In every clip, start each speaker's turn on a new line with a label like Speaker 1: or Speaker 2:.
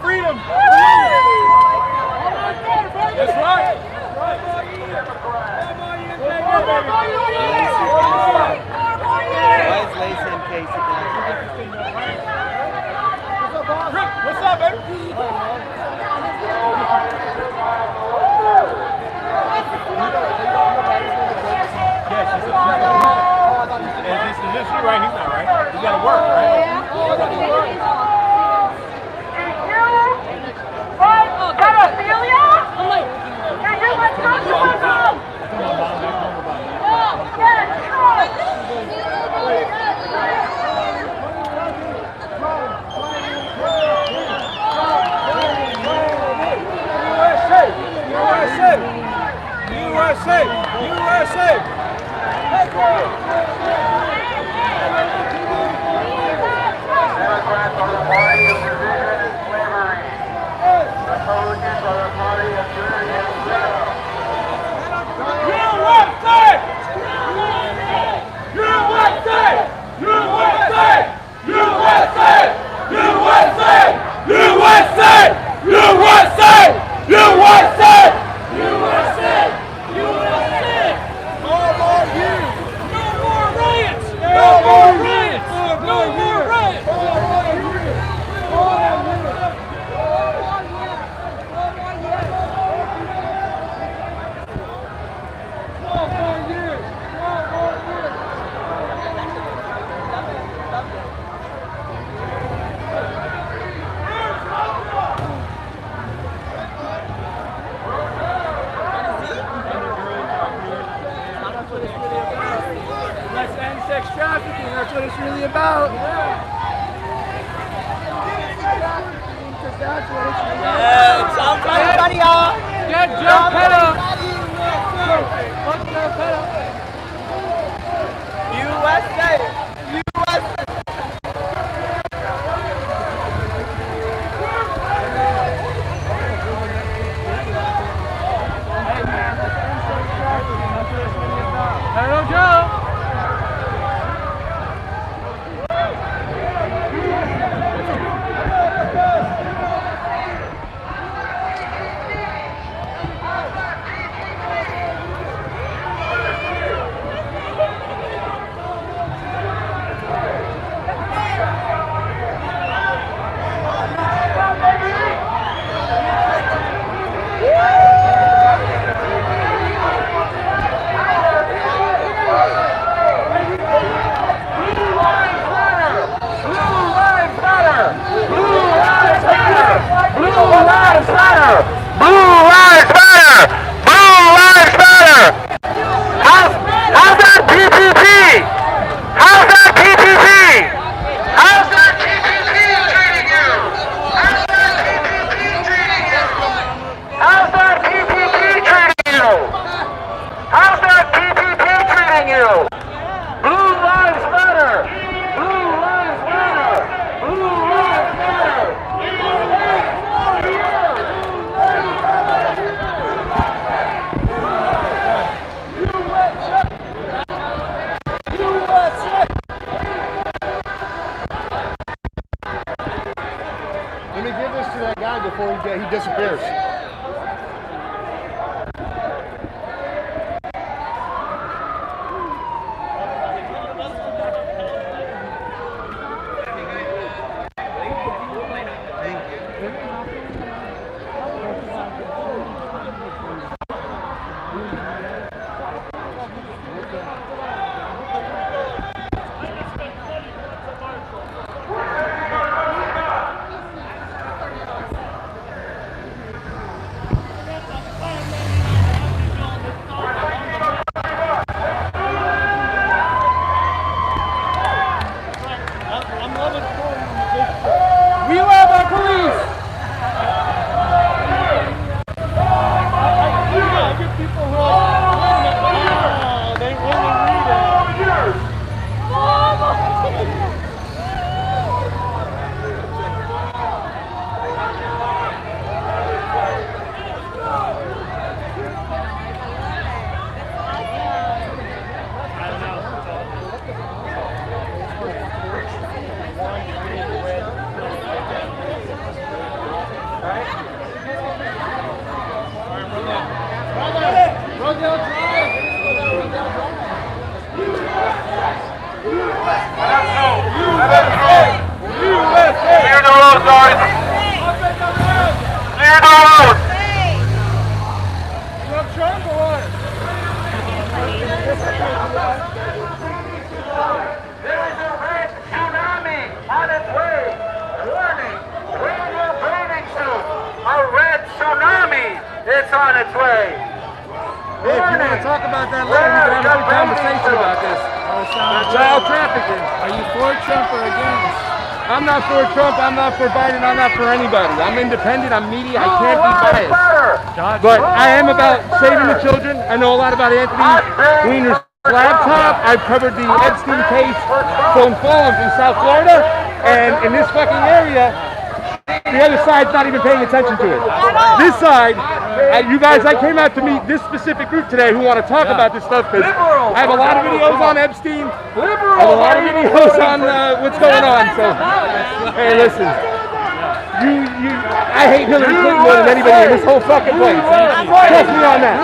Speaker 1: freedom. That's right.
Speaker 2: Why is Lace in Casey now?
Speaker 1: What's up, baby? Is this you, right? He's not, right? You gotta work, right? USA!
Speaker 3: Democrats are the party of division and slavery. Republicans are the party of tyranny and freedom.
Speaker 1: USA! USA! USA! USA! USA! USA! USA! USA! USA! No more years! No more riots! No more riots! No more riots! Let's end sex trafficking, that's what it's really about.
Speaker 2: Yeah, jump everybody up.
Speaker 1: Get jump head up. Let's jump head up.
Speaker 2: USA.
Speaker 1: Hello, Joe.
Speaker 4: Before he disappears.
Speaker 3: Clear the road, guys. Clear the road. There is a red tsunami on its way. Warning, wear your bathing suit. A red tsunami is on its way.
Speaker 4: Hey, if you want to talk about that later, we can have a good conversation about this. Child trafficking.
Speaker 1: Are you for Trump or against?
Speaker 4: I'm not for Trump, I'm not for Biden, I'm not for anybody. I'm independent, I'm media, I can't be biased. But I am about saving the children. I know a lot about Anthony Weiner's laptop. I've covered the Epstein case from falling from South Florida. And in this fucking area, the other side's not even paying attention to it. This side, you guys, I came out to meet this specific group today who want to talk about this stuff because I have a lot of videos on Epstein. I have a lot of videos on what's going on. So, hey, listen, I hate Hillary Clinton more than anybody in this whole fucking place. Trust me on that.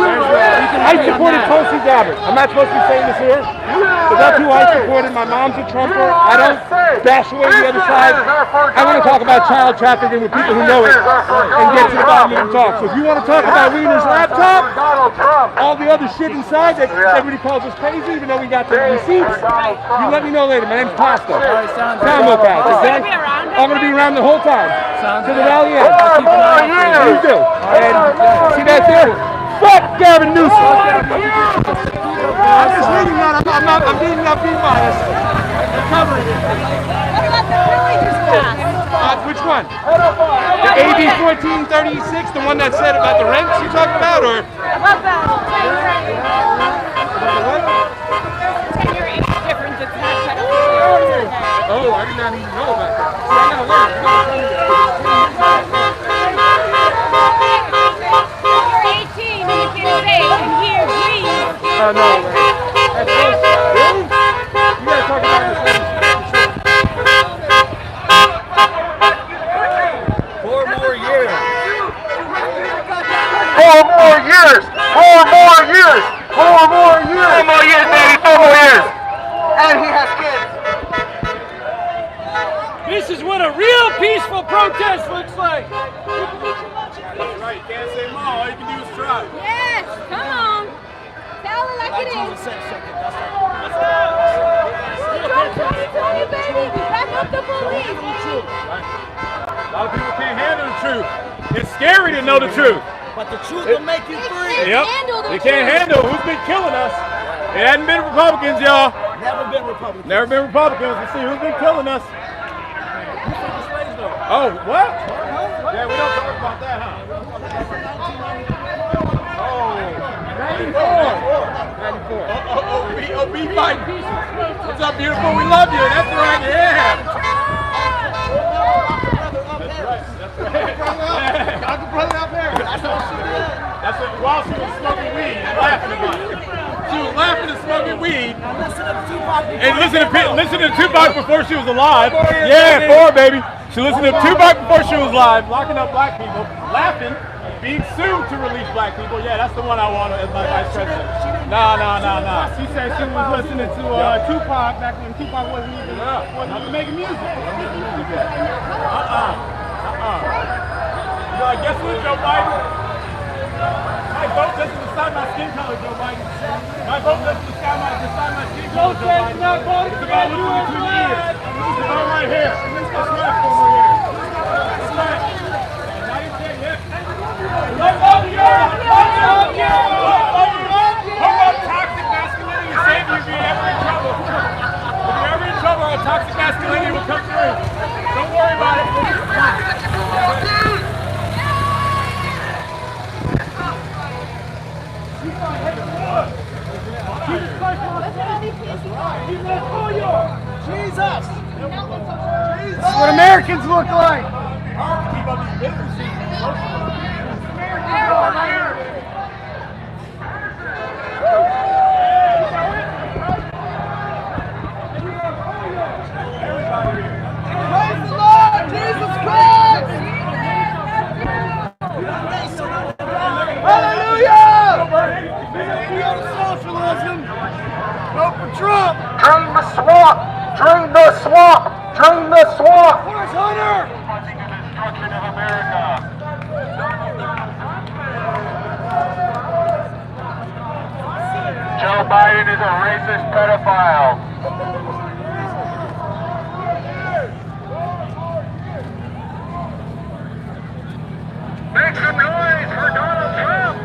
Speaker 4: I supported Tulsi Gabbard. I'm not supposed to be saying this here, but that's who I supported. My mom's a Trumper. I don't bash away the other side. I want to talk about child trafficking with people who know it and get to the bottom of the talk. So if you want to talk about Weiner's laptop, all the other shit inside that everybody calls us crazy, even though we got the receipts, you let me know later. My name's Pasta. Convo Couch, okay? I'm going to be around the whole time. To the rally end. You do. And see that there? Fuck Gavin Newsom. I'm just reading that. I'm being not being biased. I'm covering it.
Speaker 5: What about the Philly just passed?
Speaker 4: Which one? The AB 1436, the one that said about the rents you talking about, or?
Speaker 5: About that 10-year age difference. It's not technically.
Speaker 4: Oh, I did not even know about that. See, I gotta learn.
Speaker 5: You're 18 and you can say, and he agrees.
Speaker 4: Oh, no. That's close. Really? You gotta talk about this later.
Speaker 1: 4 more years.
Speaker 3: 4 more years. 4 more years. 4 more years. 4 more years, baby. 4 more years. And he has kids.
Speaker 1: This is what a real peaceful protest looks like.
Speaker 4: That's right. You can't say more. All you can do is try.
Speaker 5: Yes, come on. Tell it like it is. Don't tell you, baby. Back up the police.
Speaker 4: A lot of people can't handle the truth. It's scary to know the truth.
Speaker 6: But the truth will make you free.
Speaker 4: Yep. They can't handle who's been killing us. It hadn't been Republicans, y'all.
Speaker 6: Never been Republican.
Speaker 4: Never been Republicans. Let's see who's been killing us. Oh, what? Yeah, we don't talk about that, huh? Oh, 94. Oh, be Biden. What's up, beautiful? We love you. That's right, yeah. That's right. I can put it up there. That's what, while she was smoking weed and laughing about it. She was laughing and smoking weed. And listen to Tupac before she was alive. Yeah, 4, baby. She listened to Tupac before she was alive, locking up black people, laughing, being sued to release black people. Yeah, that's the one I want as my vice president. No. She said she was listening to Tupac back when Tupac wasn't even making music. Guess what, Joe Biden? My vote doesn't decide my skin color, Joe Biden. My vote doesn't decide my skin color, Joe Biden. It's about looking into the ears. It's about right here. That's right, 4 more years. That's right. Now you say yes. Love you! Hope up toxic masculinity will save you if you're ever in trouble. If you're ever in trouble, a toxic masculinity will come through. Don't worry about it.
Speaker 6: Jesus!
Speaker 4: That's what Americans look like. Keep up these businesses.
Speaker 6: Praise the Lord! Jesus Christ! Hallelujah! Socialism! Vote for Trump!
Speaker 3: Drain the swamp! Drain the swamp.
Speaker 1: Where's Hunter?
Speaker 3: Destruction of America. Joe Biden is a racist pedophile. Make some noise for Donald Trump.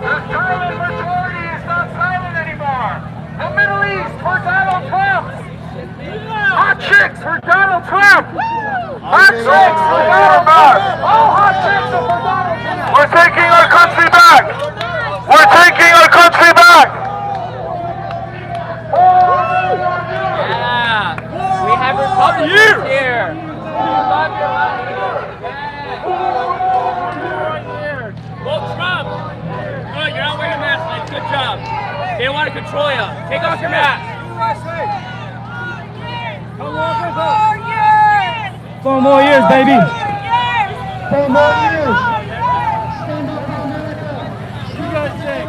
Speaker 3: The silent majority is not silent anymore. The Middle East for Donald Trump. Hot chicks for Donald Trump. Hot chicks for Donald Trump. All hot chicks are for Donald Trump. We're taking our country back. We're taking our country back.
Speaker 2: Yeah. We have Republicans here.
Speaker 1: Vote Trump. Good, you're not wearing a mask, man. Good job. They don't want to control you. Take off your mask. Come on,
Speaker 4: 4 more years, baby.
Speaker 6: 4 more years.
Speaker 1: you guys think?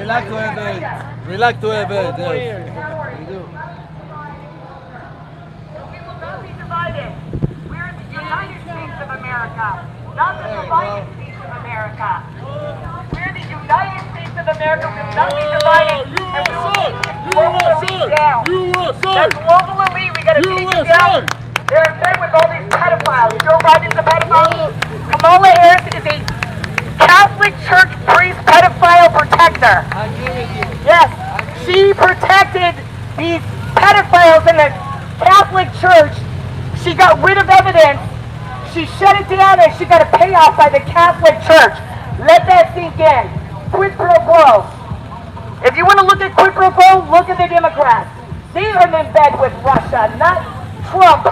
Speaker 6: Relax to have it. Relax to have it.
Speaker 3: We will not be divided. We're the United States of America, not the divided States of America. We're the United States of America. We will not be divided. And we will take this global elite down. That global elite, we gotta take it down. They're in bed with all these pedophiles. Joe Biden's a pedophile. Kamala Harris is a Catholic Church priest pedophile protector. Yes, she protected these pedophiles in the Catholic Church. She got rid of evidence. She shut it down and she got a payoff by the Catholic Church. Let that sink in. Quid pro quo. If you want to look at quid pro quo, look at the Democrats. They are in bed with Russia, not Trump.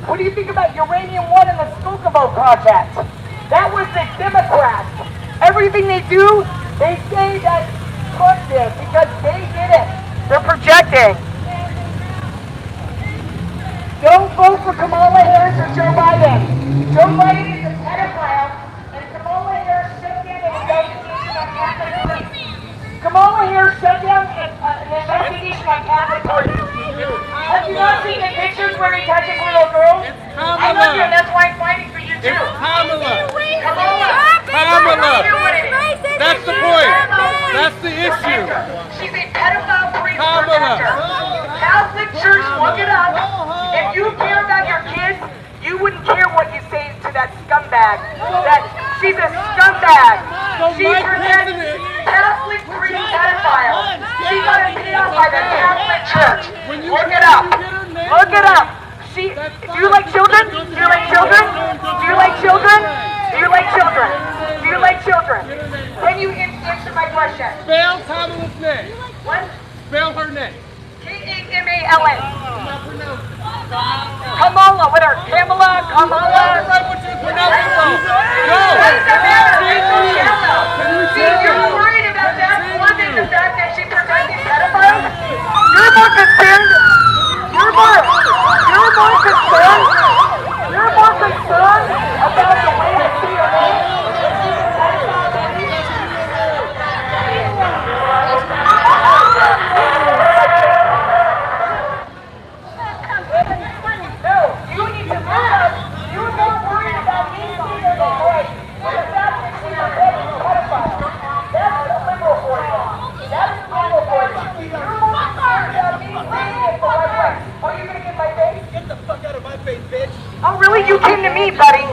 Speaker 3: What do you think about Uranium One and the Skolkovo project? That was the Democrats. Everything they do, they say that Trump did because they did it. They're projecting. Don't vote for Kamala Harris or Joe Biden. Joe Biden is a pedophile, and Kamala Harris shut down an investigation on Catholic churches. Kamala Harris shut down an investigation on Catholic churches. Have you not seen the pictures where he touches little girls? I love you, and that's why I'm fighting for you too.
Speaker 1: Kamala.
Speaker 3: Kamala.
Speaker 1: That's the point. That's the issue.
Speaker 3: She's a pedophile priest
Speaker 1: Kamala.
Speaker 3: protector. Catholic Church, look it up. If you care about your kids, you wouldn't care what you say to that scumbag. That she's a scumbag. She protects Catholic priest pedophiles. She got a payoff by the Catholic Church. Look it up. Look it up. Do you like children? Do you like children? Do you like children? Do you like children? Do you like children? Can you answer my question?
Speaker 1: Spell Kamala's name.
Speaker 3: What?
Speaker 1: Spell her name.
Speaker 3: K-A-M-A-L-A. Kamala, what are Kamala? Kamala?
Speaker 1: Right, what you pronounce it wrong.
Speaker 3: Doesn't matter. See, you're worried about that more than the fact that she protected pedophiles? You're more concerned. You're more concerned about the way I see your name. No, you need to realize you're more worried about me seeing your name than the fact that she's a pedophile. That's the liberal for you. That's the liberal for you. You're more concerned about me seeing it the right way. Are you gonna get my face?
Speaker 6: Get the fuck out of my face, bitch.
Speaker 3: Oh, really? You came to me, buddy.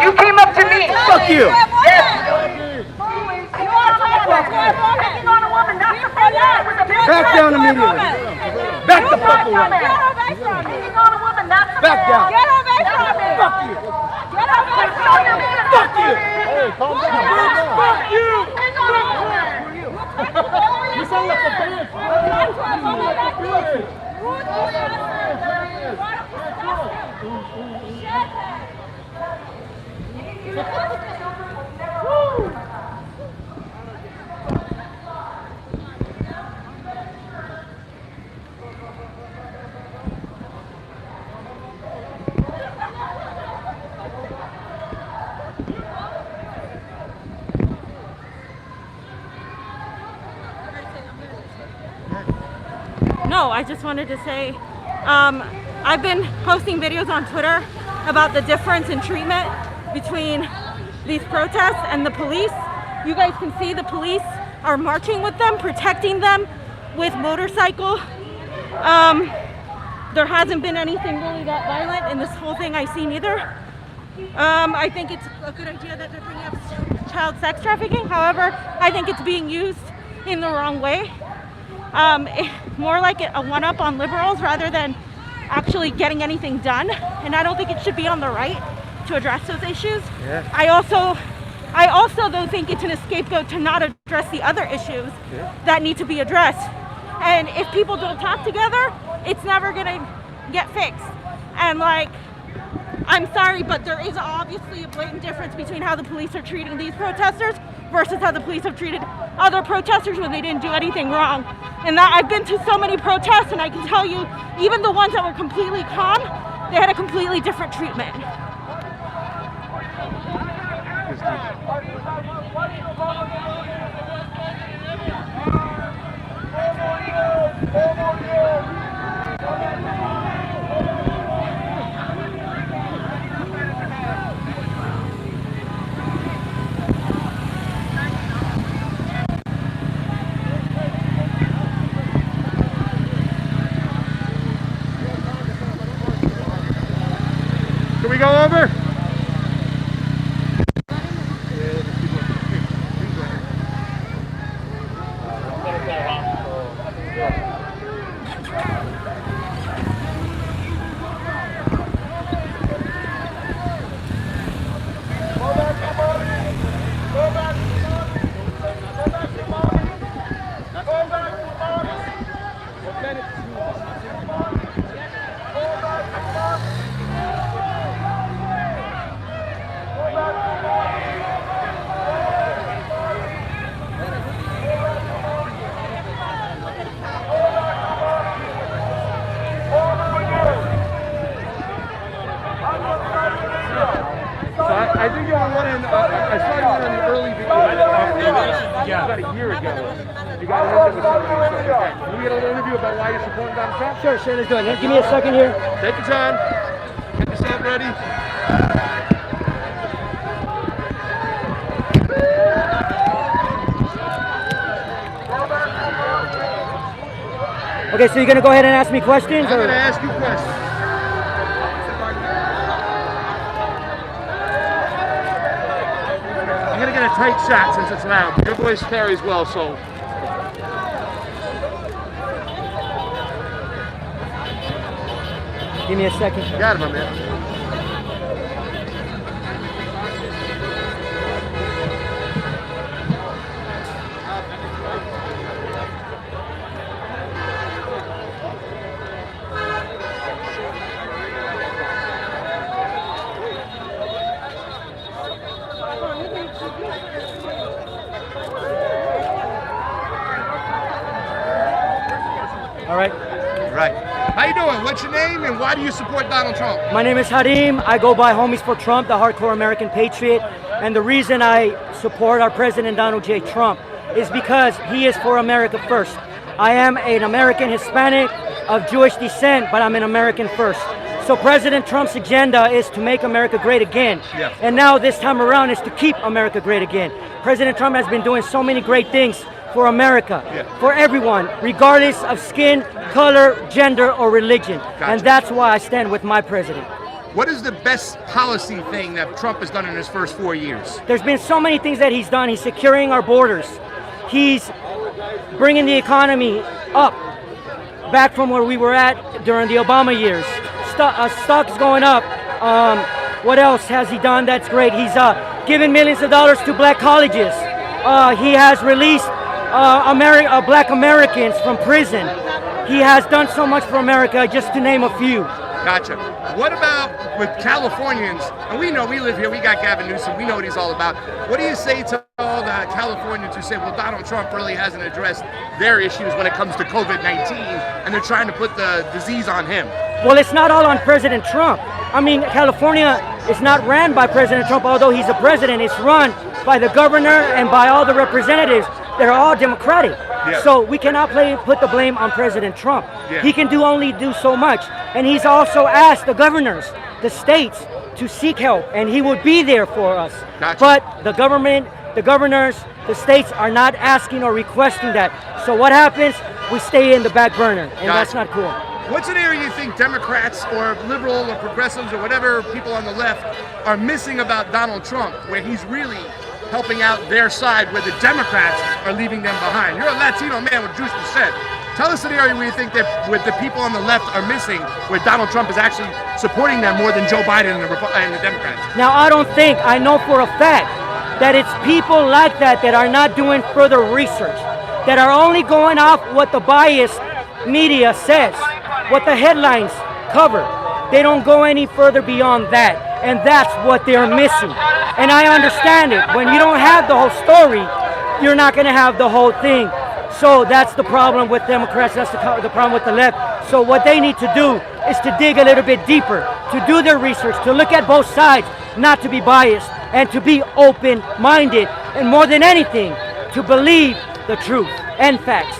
Speaker 3: You came up to me.
Speaker 6: Fuck you.
Speaker 3: Yes.
Speaker 6: Back down immediately. Back the fuck away. Back down.
Speaker 5: Get away from me!
Speaker 6: Fuck you.
Speaker 5: Get away from me!
Speaker 6: Fuck you.
Speaker 1: Fuck you!
Speaker 6: You said
Speaker 5: No, I just wanted to say, I've been posting videos on Twitter about the difference in treatment between these protests and the police. You guys can see the police are marching with them, protecting them with motorcycle. There hasn't been anything really that violent in this whole thing I've seen either. I think it's a good idea that they're bringing up child sex trafficking. However, I think it's being used in the wrong way. More like a one-up on liberals rather than actually getting anything done. And I don't think it should be on the right to address those issues.
Speaker 4: Yeah.
Speaker 5: I also though think it's an scapegoat to not address the other issues that need to be addressed. And if people don't talk together, it's never gonna get fixed. And like, I'm sorry, but there is obviously a blatant difference between how the police are treating these protesters versus how the police have treated other protesters when they didn't do anything wrong. And that I've been to so many protests, and I can tell you, even the ones that were completely calm, they had a completely different treatment.
Speaker 4: Can we go over? I think you were running, I saw you running the early video about a year ago. You got an interview with somebody. Can we get a little interview about why you're supporting Donald Trump?
Speaker 6: Sure, let's do it. Give me a second here.
Speaker 4: Take your time. Get yourself ready.
Speaker 6: Okay, so you're gonna go ahead and ask me questions?
Speaker 4: I'm gonna ask you questions. I'm gonna get a tight shot since it's loud. Your voice carries well, so.
Speaker 6: Give me a second.
Speaker 4: You got it, my man.
Speaker 6: All right.
Speaker 4: Right. How you doing? What's your name and why do you support Donald Trump?
Speaker 6: My name is Harim. I go by Homies for Trump, the hardcore American patriot. And the reason I support our president, Donald J. Trump, is because he is for America first. I am an American Hispanic of Jewish descent, but I'm an American first. So President Trump's agenda is to make America great again.
Speaker 4: Yeah.
Speaker 6: And now this time around is to keep America great again. President Trump has been doing so many great things for America, for everyone, regardless of skin, color, gender, or religion.
Speaker 4: Gotcha.
Speaker 6: And that's why I stand with my president.
Speaker 4: What is the best policy thing that Trump has done in his first 4 years?
Speaker 6: There's been so many things that he's done. He's securing our borders. He's bringing the economy up, back from where we were at during the Obama years. Stocks going up. What else has he done that's great? He's given millions of dollars to black colleges. He has released Black Americans from prison. He has done so much for America, just to name a few.
Speaker 4: Gotcha. What about with Californians? And we know, we live here, we got Gavin Newsom, we know what he's all about. What do you say to all the Californians who say, well, Donald Trump really hasn't addressed their issues when it comes to COVID-19, and they're trying to put the disease on him?
Speaker 6: Well, it's not all on President Trump. I mean, California is not ran by President Trump, although he's a president. It's run by the governor and by all the representatives that are all Democratic.
Speaker 4: Yeah.
Speaker 6: So we cannot put the blame on President Trump.
Speaker 4: Yeah.
Speaker 6: He can only do so much. And he's also asked the governors, the states, to seek help, and he would be there for us.
Speaker 4: Gotcha.
Speaker 6: But the government, the governors, the states are not asking or requesting that. So what happens? We stay in the back burner, and that's not cool.
Speaker 4: What's an area you think Democrats or liberal or progressives or whatever people on the left are missing about Donald Trump, where he's really helping out their side, where the Democrats are leaving them behind? You're a Latino man with Jewish descent. Tell us an area where you think that with the people on the left are missing, where Donald Trump is actually supporting them more than Joe Biden and the Democrats.
Speaker 6: Now, I know for a fact that it's people like that that are not doing further research, that are only going off what the biased media says, what the headlines cover. They don't go any further beyond that, and that's what they're missing. And I understand it. When you don't have the whole story, you're not going to have the whole thing. So that's the problem with Democrats, that's the problem with the left. So what they need to do is to dig a little bit deeper, to do their research, to look at both sides, not to be biased, and to be open-minded, and more than anything, to believe the truth and facts.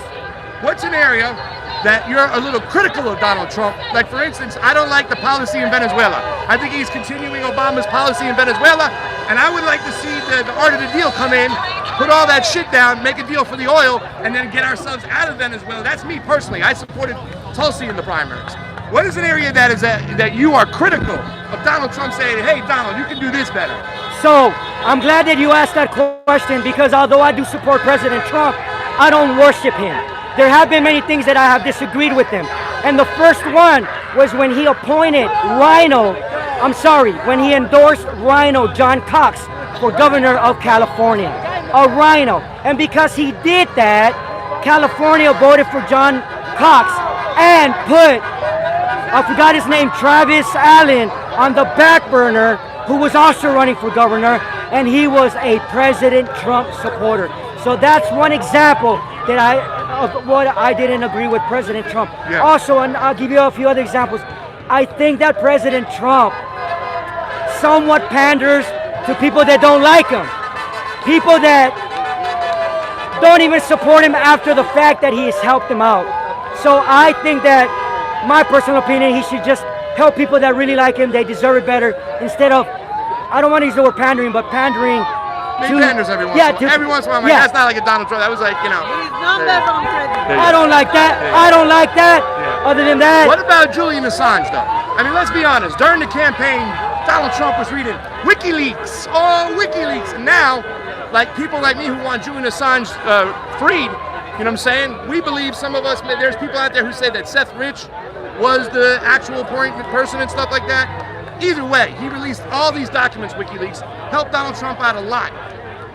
Speaker 4: What's an area that you're a little critical of Donald Trump? Like, for instance, I don't like the policy in Venezuela. I think he's continuing Obama's policy in Venezuela, and I would like to see the art of the deal come in, put all that shit down, make a deal for the oil, and then get ourselves out of Venezuela. That's me personally. I supported Tulsi in the primaries. What is an area that you are critical of Donald Trump saying, hey, Donald, you can do this better?
Speaker 6: So, I'm glad that you asked that question, because although I do support President Trump, I don't worship him. There have been many things that I have disagreed with him. And the first one was when he appointed when he endorsed Rhino John Cox for governor of California. A rhino. And because he did that, California voted for John Cox and put, I forgot his name, Travis Allen on the back burner, who was also running for governor, and he was a President Trump supporter. So that's one example of what I didn't agree with President Trump.
Speaker 4: Yeah.
Speaker 6: Also, and I'll give you a few other examples, I think that President Trump somewhat panders to people that don't like him. People that don't even support him after the fact that he has helped them out. So I think that, my personal opinion, he should just help people that really like him. They deserve it better, instead of, I don't want to use the word pandering, but pandering
Speaker 4: He panders every once in a while. Every once in a while, I'm like, that's not like a Donald Trump. That was like, you know.
Speaker 6: I don't like that. I don't like that.
Speaker 4: Yeah.
Speaker 6: Other than that.
Speaker 4: What about Julian Assange, though? I mean, let's be honest. During the campaign, Donald Trump was reading WikiLeaks. Oh, WikiLeaks. And now, like people like me who want Julian Assange freed, you know what I'm saying? We believe, some of us, there's people out there who say that Seth Rich was the actual person and stuff like that. Either way, he released all these documents, WikiLeaks, helped Donald Trump out a lot.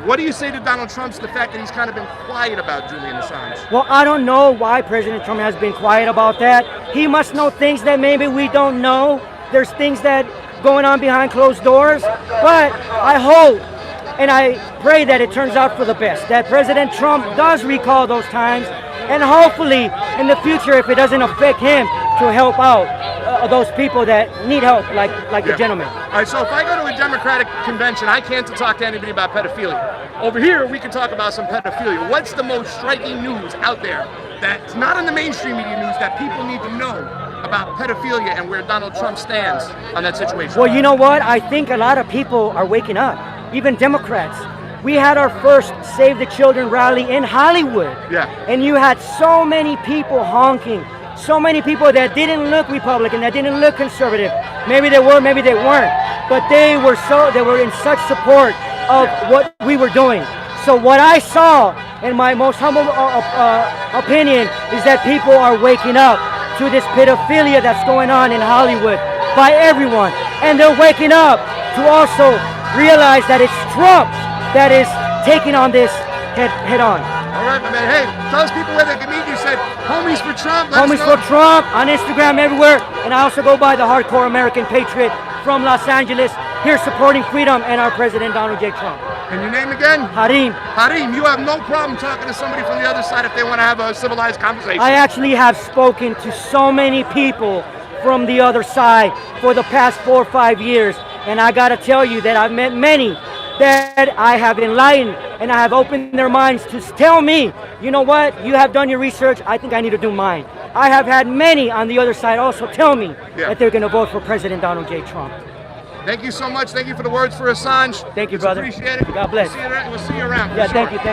Speaker 4: What do you say to Donald Trump's the fact that he's kind of been quiet about Julian Assange?
Speaker 6: Well, I don't know why President Trump has been quiet about that. He must know things that maybe we don't know. There's things that going on behind closed doors. But I hope and I pray that it turns out for the best, that President Trump does recall those times, and hopefully in the future, if it doesn't affect him, to help out those people that need help, like the gentleman.
Speaker 4: All right, so if I go to a Democratic convention, I can't talk to anybody about pedophilia. Over here, we can talk about some pedophilia. What's the most striking news out there that's not in the mainstream media news that people need to know about pedophilia and where Donald Trump stands on that situation?
Speaker 6: Well, you know what? I think a lot of people are waking up, even Democrats. We had our first Save the Children rally in Hollywood.
Speaker 4: Yeah.
Speaker 6: And you had so many people honking. So many people that didn't look Republican, that didn't look conservative. Maybe they were, maybe they weren't. But they were in such support of what we were doing. So what I saw, in my most humble opinion, is that people are waking up to this pedophilia that's going on in Hollywood by everyone. And they're waking up to also realize that it's Trump that is taking on this head on.
Speaker 4: All right, my man. Hey, tell us people where they can meet you. Said homies for Trump.
Speaker 6: Homies for Trump on Instagram, everywhere. And I also go by the Hardcore American Patriot from Los Angeles, here supporting freedom and our President Donald J. Trump.
Speaker 4: And your name again?
Speaker 6: Harim.
Speaker 4: Harim, you have no problem talking to somebody from the other side if they want to have a civilized conversation.
Speaker 6: I actually have spoken to so many people from the other side for the past 4 or 5 years, and I gotta tell you that I've met many that I have enlightened and I have opened their minds to tell me, you know what, you have done your research, I think I need to do mine. I have had many on the other side also tell me that they're gonna vote for President Donald J. Trump.
Speaker 4: Thank you so much. Thank you for the words for Assange.
Speaker 6: Thank you, brother.
Speaker 4: Appreciate it.
Speaker 6: God bless.
Speaker 4: We'll see you around.
Speaker 6: Yeah, thank you.
Speaker 4: So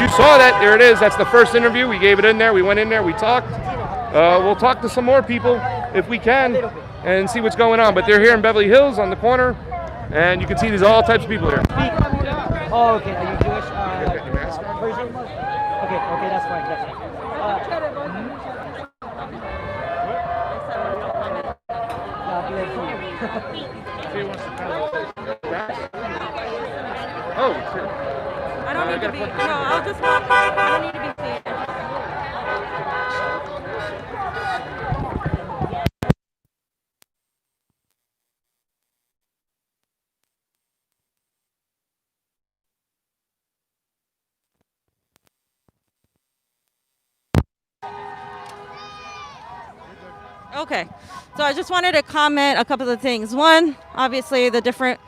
Speaker 4: you saw that. There it is. That's the first interview. We gave it in there. We went in there. We talked. We'll talk to some more people if we can and see what's going on. But they're here in Beverly Hills on the corner, and you can see there's all types of people here.
Speaker 6: Oh, okay. Are you Jewish? Persian? Okay, that's fine. That's fine.
Speaker 4: Oh,
Speaker 5: I don't need to be. No, I'll just walk. I don't need to be seen. Okay, so I just wanted to comment a couple of things. One, obviously, the difference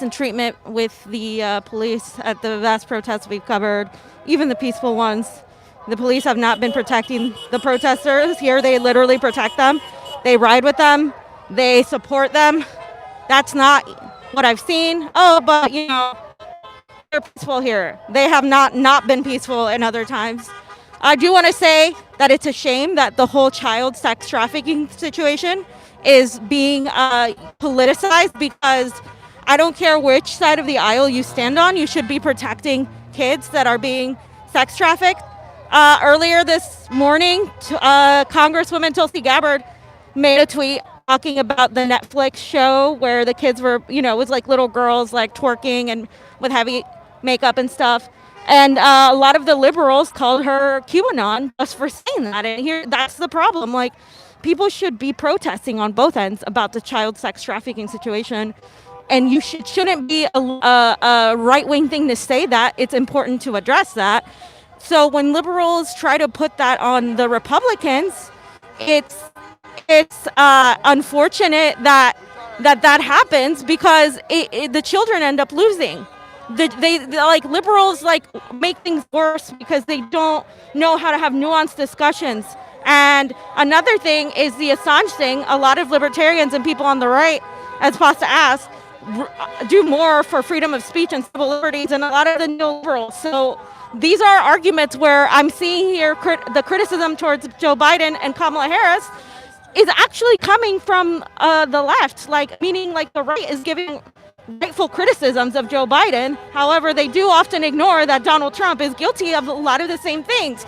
Speaker 5: in treatment with the police at the vast protests we've covered, even the peaceful ones. The police have not been protecting the protesters. Here, they literally protect them. They ride with them. They support them. That's not what I've seen. Oh, but, you know, they're peaceful here. They have not been peaceful in other times. I do want to say that it's a shame that the whole child sex trafficking situation is being politicized, because I don't care which side of the aisle you stand on, you should be protecting kids that are being sex trafficked. Earlier this morning, Congresswoman Tulsi Gabbard made a tweet talking about the Netflix show where the kids were, you know, it was like little girls like twerking and with heavy makeup and stuff. And a lot of the liberals called her QAnon just for saying that. And here, that's the problem. Like, people should be protesting on both ends about the child sex trafficking situation. And you shouldn't be a right-wing thing to say that. It's important to address that. So when liberals try to put that on the Republicans, it's unfortunate that happens, because the children end up losing. They like liberals like make things worse because they don't know how to have nuanced discussions. And another thing is the Assange thing. A lot of libertarians and people on the right, as Pasta asked, do more for freedom of speech and civil liberties than a lot of the neoliberals. So these are arguments where I'm seeing here the criticism towards Joe Biden and Kamala Harris is actually coming from the left, like meaning like the right is giving rightful criticisms of Joe Biden. However, they do often ignore that Donald Trump is guilty of a lot of the same things.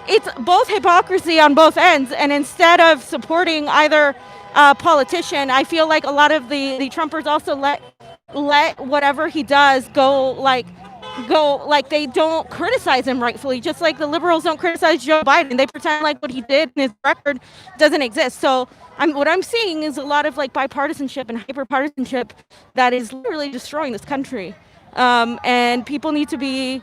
Speaker 5: It's both hypocrisy on both ends, and instead of supporting either politician, I feel like a lot of the Trumpers also let whatever he does go like they don't criticize him rightfully, just like the liberals don't criticize Joe Biden. They pretend like what he did in his record doesn't exist. So what I'm seeing is a lot of like bipartisanship and hyperpartisanship that is literally destroying this country. And people need to be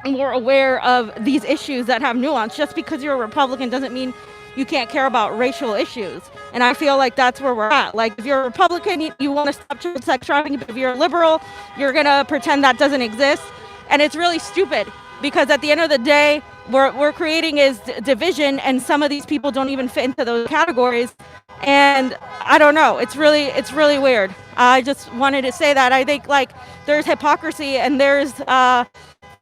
Speaker 5: more aware of these issues that have nuance. Just because you're a Republican doesn't mean you can't care about racial issues. And I feel like that's where we're at. Like, if you're a Republican, you want to stop child sex trafficking, but if you're a liberal, you're going to pretend that doesn't exist. And it's really stupid, because at the end of the day, we're creating is division, and some of these people don't even fit into those categories. And I don't know, it's really weird. I just wanted to say that. I think like there's hypocrisy and there's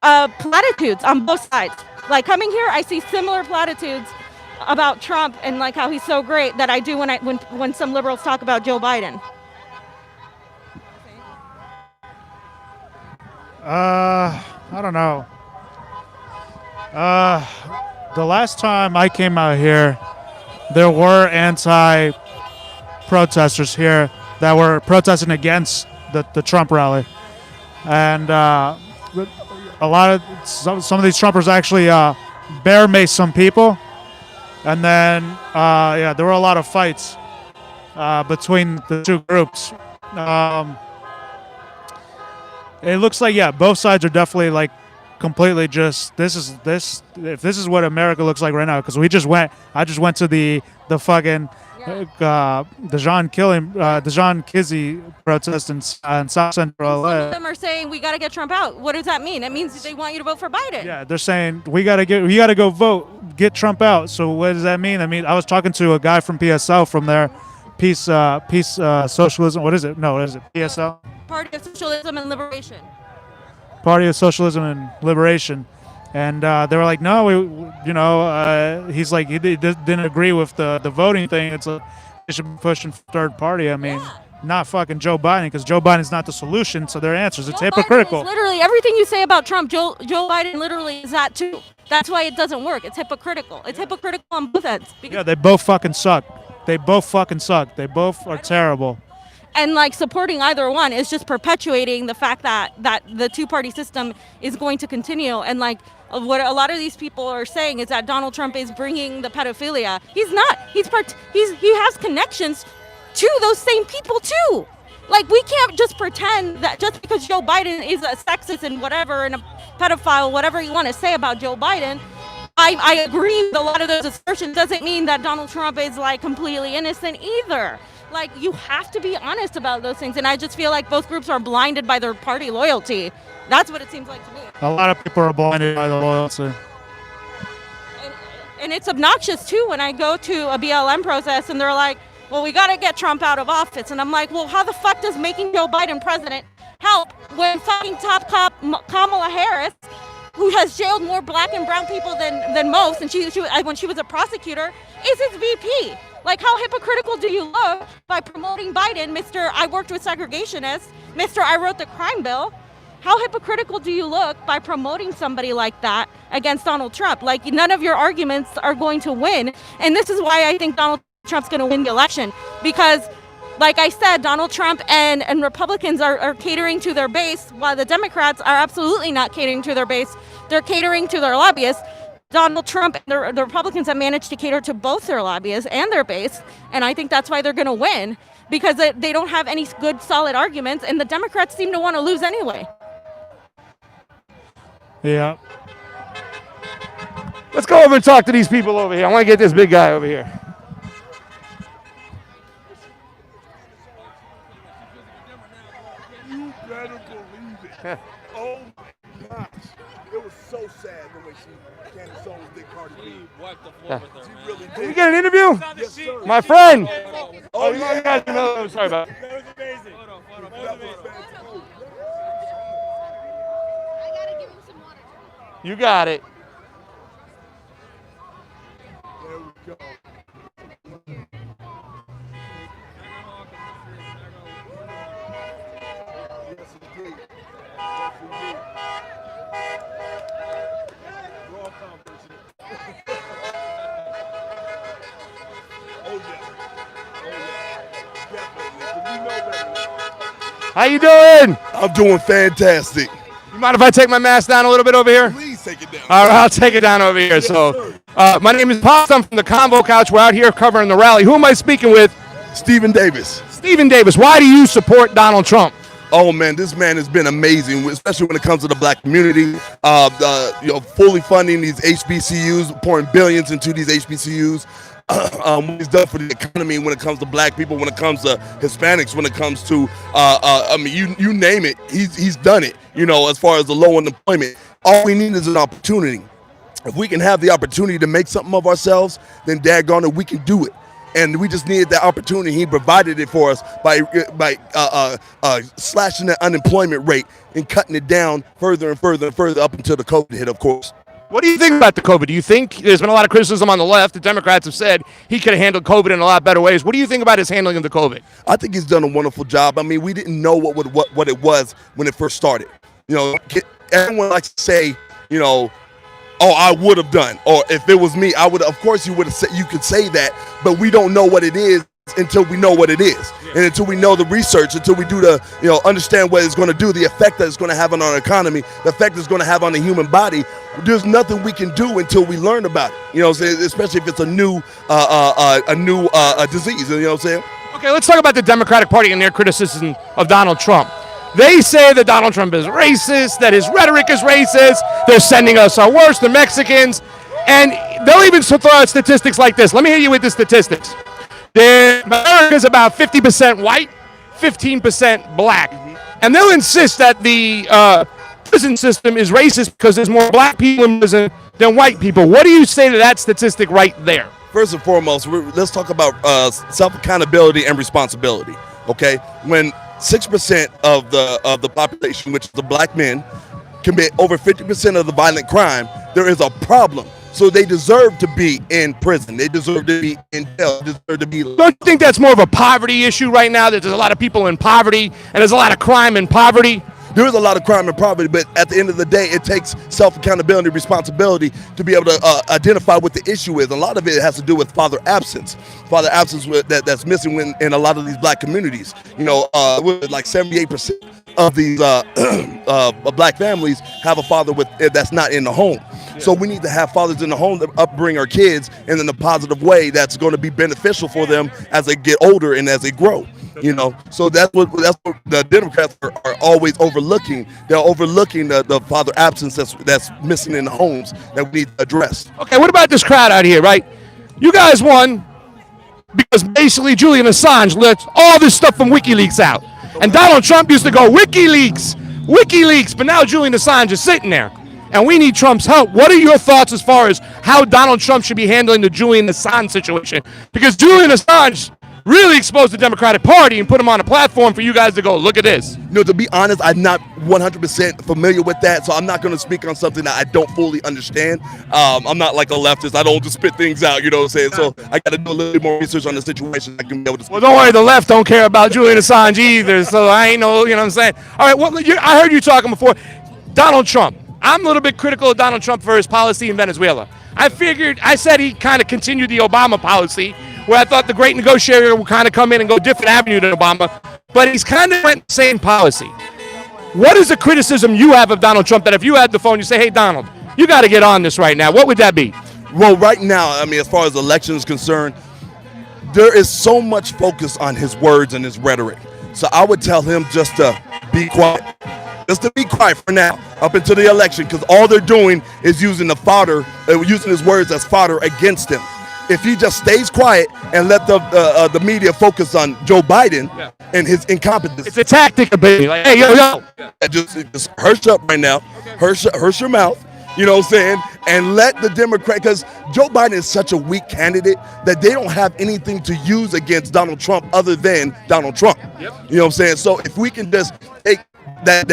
Speaker 5: platitudes on both sides. Like, coming here, I see similar platitudes about Trump and like how he's so great that I do when some liberals talk about Joe Biden.
Speaker 7: I don't know. The last time I came out here, there were anti-protesters here that were protesting against the Trump rally. And a lot of some of these Trumpers actually bear maced some people, and then yeah, there were a lot of fights between the two groups. It looks like, yeah, both sides are definitely like completely just if this is what America looks like right now, because I just went to the fucking the John Kizzy protest in South Central LA.
Speaker 5: Some of them are saying we got to get Trump out. What does that mean? It means they want you to vote for Biden.
Speaker 7: Yeah, they're saying we got to go vote, get Trump out. So what does that mean? I mean, I was talking to a guy from PSL from there, Peace Socialism. What is it? No, what is it? PSL?
Speaker 5: Party of Socialism and Liberation.
Speaker 7: Party of Socialism and Liberation. And they were like, no, he's like, he didn't agree with the voting thing. It's like, they should be pushing for third party. I mean, not fucking Joe Biden, because Joe Biden's not the solution to their answers. It's hypocritical.
Speaker 5: Literally, everything you say about Trump, Joe Biden literally is that too. That's why it doesn't work. It's hypocritical. It's hypocritical on both ends.
Speaker 7: Yeah, they both fucking suck. They both fucking suck. They both are terrible.
Speaker 5: And like supporting either one is just perpetuating the fact that the two-party system is going to continue. And like what a lot of these people are saying is that Donald Trump is bringing the pedophilia. He's not. He has connections to those same people too. Like, we can't just pretend that just because Joe Biden is a sexist and whatever and a pedophile, whatever you want to say about Joe Biden, I agree with a lot of those assertions. Doesn't mean that Donald Trump is like completely innocent either. Like, you have to be honest about those things. And I just feel like both groups are blinded by their party loyalty. That's what it seems like to me.
Speaker 7: A lot of people are blinded by the loyalty.
Speaker 5: And it's obnoxious too when I go to a BLM protest and they're like, well, we got to get Trump out of office. And I'm like, well, how the fuck does making Joe Biden president help when fucking top cop Kamala Harris, who has jailed more black and brown people than most, and she when she was a prosecutor, is his VP? Like, how hypocritical do you look by promoting Biden, Mr. I worked with segregationists, Mr. I wrote the crime bill? How hypocritical do you look by promoting somebody like that against Donald Trump? Like, none of your arguments are going to win. And this is why I think Donald Trump's going to win the election. Because, like I said, Donald Trump and Republicans are catering to their base, while the Democrats are absolutely not catering to their base. They're catering to their lobbyists. Donald Trump and the Republicans have managed to cater to both their lobbyists and their base. And I think that's why they're going to win. Because they don't have any good, solid arguments. And the Democrats seem to want to lose anyway.
Speaker 4: Yeah. Let's go over and talk to these people over here. I want to get this big guy over here.
Speaker 8: You better believe it. Oh my gosh. It was so sad the way she Candace Owens did Cardi B.
Speaker 2: Wiped the floor with her, man.
Speaker 8: She really did.
Speaker 4: Can we get an interview?
Speaker 8: Yes, sir.
Speaker 4: My friend.
Speaker 8: Oh,
Speaker 4: you guys know. I'm sorry about it.
Speaker 2: That was amazing. Hold on.
Speaker 8: That was fantastic.
Speaker 5: I got to give him some water.
Speaker 4: You got it.
Speaker 8: There we go. Yes, indeed. Yes, indeed. Raw competition. Oh, yeah. Oh, yeah. Definitely. 'Cause we know better.
Speaker 4: How you doing?
Speaker 8: I'm doing fantastic.
Speaker 4: You mind if I take my mask down a little bit over here?
Speaker 8: Please take it down.
Speaker 4: All right, I'll take it down over here.
Speaker 8: Yes,
Speaker 4: So, my name is Papi. I'm from the Convo Couch. We're out here covering the rally. Who am I speaking with?
Speaker 8: Stephen Davis.
Speaker 4: Stephen Davis. Why do you support Donald Trump?
Speaker 8: Oh man, this man has been amazing, especially when it comes to the black community. Fully funding these HBCUs, pouring billions into these HBCUs. What he's done for the economy when it comes to black people, when it comes to Hispanics, when it comes to, you name it, he's done it. You know, as far as the low unemployment, all we need is an opportunity. If we can have the opportunity to make something of ourselves, then daggone it, we can do it. And we just needed that opportunity. He provided it for us by slashing that unemployment rate and cutting it down further and further and further up until the COVID hit, of course.
Speaker 4: What do you think about the COVID? Do you think there's been a lot of criticism on the left? The Democrats have said he could have handled COVID in a lot better ways. What do you think about his handling of the COVID?
Speaker 8: I think he's done a wonderful job. I mean, we didn't know what it was when it first started. You know, everyone likes to say, you know, oh, I would have done, or if it was me, I would. Of course, you would have said. You could say that, but we don't know what it is until we know what it is, and until we know the research, until we do the, understand what it's going to do, the effect that it's going to have on our economy, the effect it's going to have on the human body. There's nothing we can do until we learn about it. Especially if it's a new disease. You know what I'm saying?
Speaker 4: Okay, let's talk about the Democratic Party and their criticism of Donald Trump. They say that Donald Trump is racist, that his rhetoric is racist, they're sending us our worst, the Mexicans, and they'll even throw out statistics like this. Let me hit you with the statistics. America is about 50% white, 15% black. And they'll insist that the prison system is racist because there's more black people in prison than white people. What do you say to that statistic right there?
Speaker 8: First and foremost, let's talk about self-accountability and responsibility, okay? When 6% of the population, which is the black men, commit over 50% of the violent crime, there is a problem. So they deserve to be in prison. They deserve to be in jail. They deserve to be.
Speaker 4: Don't you think that's more of a poverty issue right now, that there's a lot of people in poverty and there's a lot of crime in poverty?
Speaker 8: There is a lot of crime and poverty, but at the end of the day, it takes self-accountability, responsibility to be able to identify what the issue is. A lot of it has to do with father absence that's missing in a lot of these black communities. Like 78% of these black families have a father that's not in the home. So we need to have fathers in the home to upbring our kids in a positive way that's going to be beneficial for them as they get older and as they grow. So that's what the Democrats are always overlooking. They're overlooking the father absence that's missing in the homes that we need addressed.
Speaker 4: Okay, what about this crowd out here, right? You guys won because basically Julian Assange let all this stuff from WikiLeaks out. And Donald Trump used to go, WikiLeaks, but now Julian Assange is sitting there. And we need Trump's help. What are your thoughts as far as how Donald Trump should be handling the Julian Assange situation? Because Julian Assange really exposed the Democratic Party and put him on a platform for you guys to go, look at this.
Speaker 8: To be honest, I'm not 100% familiar with that, so I'm not going to speak on something that I don't fully understand. I'm not like a leftist. I don't just spit things out, you know what I'm saying? So I got to do a little bit more research on the situation. I can be able to speak.
Speaker 4: Well, don't worry, the left don't care about Julian Assange either, so I ain't know, you know what I'm saying? All right, well, I heard you talking before. Donald Trump. I'm a little bit critical of Donald Trump for his policy in Venezuela. I said he kind of continued the Obama policy, where I thought the great negotiator would kind of come in and go different avenue than Obama, but he's kind of went the same policy. What is the criticism you have of Donald Trump that if you had the phone, you say, hey, Donald, you got to get on this right now? What would that be?
Speaker 8: Well, right now, as far as elections concerned, there is so much focus on his words and his rhetoric. So I would tell him just to be quiet. Just to be quiet for now, up until the election, because all they're doing is using using his words as fodder against him. If he just stays quiet and let the media focus on Joe Biden and his incompetence.
Speaker 4: It's a tactic, baby. Like, hey, yo.
Speaker 8: Just hush up right now. Hush your mouth. You know what I'm saying? And let the Democrat, because Joe Biden is such a weak candidate that they don't have anything to use against Donald Trump other than Donald Trump. Yep. You know what I'm saying? So if we can just take that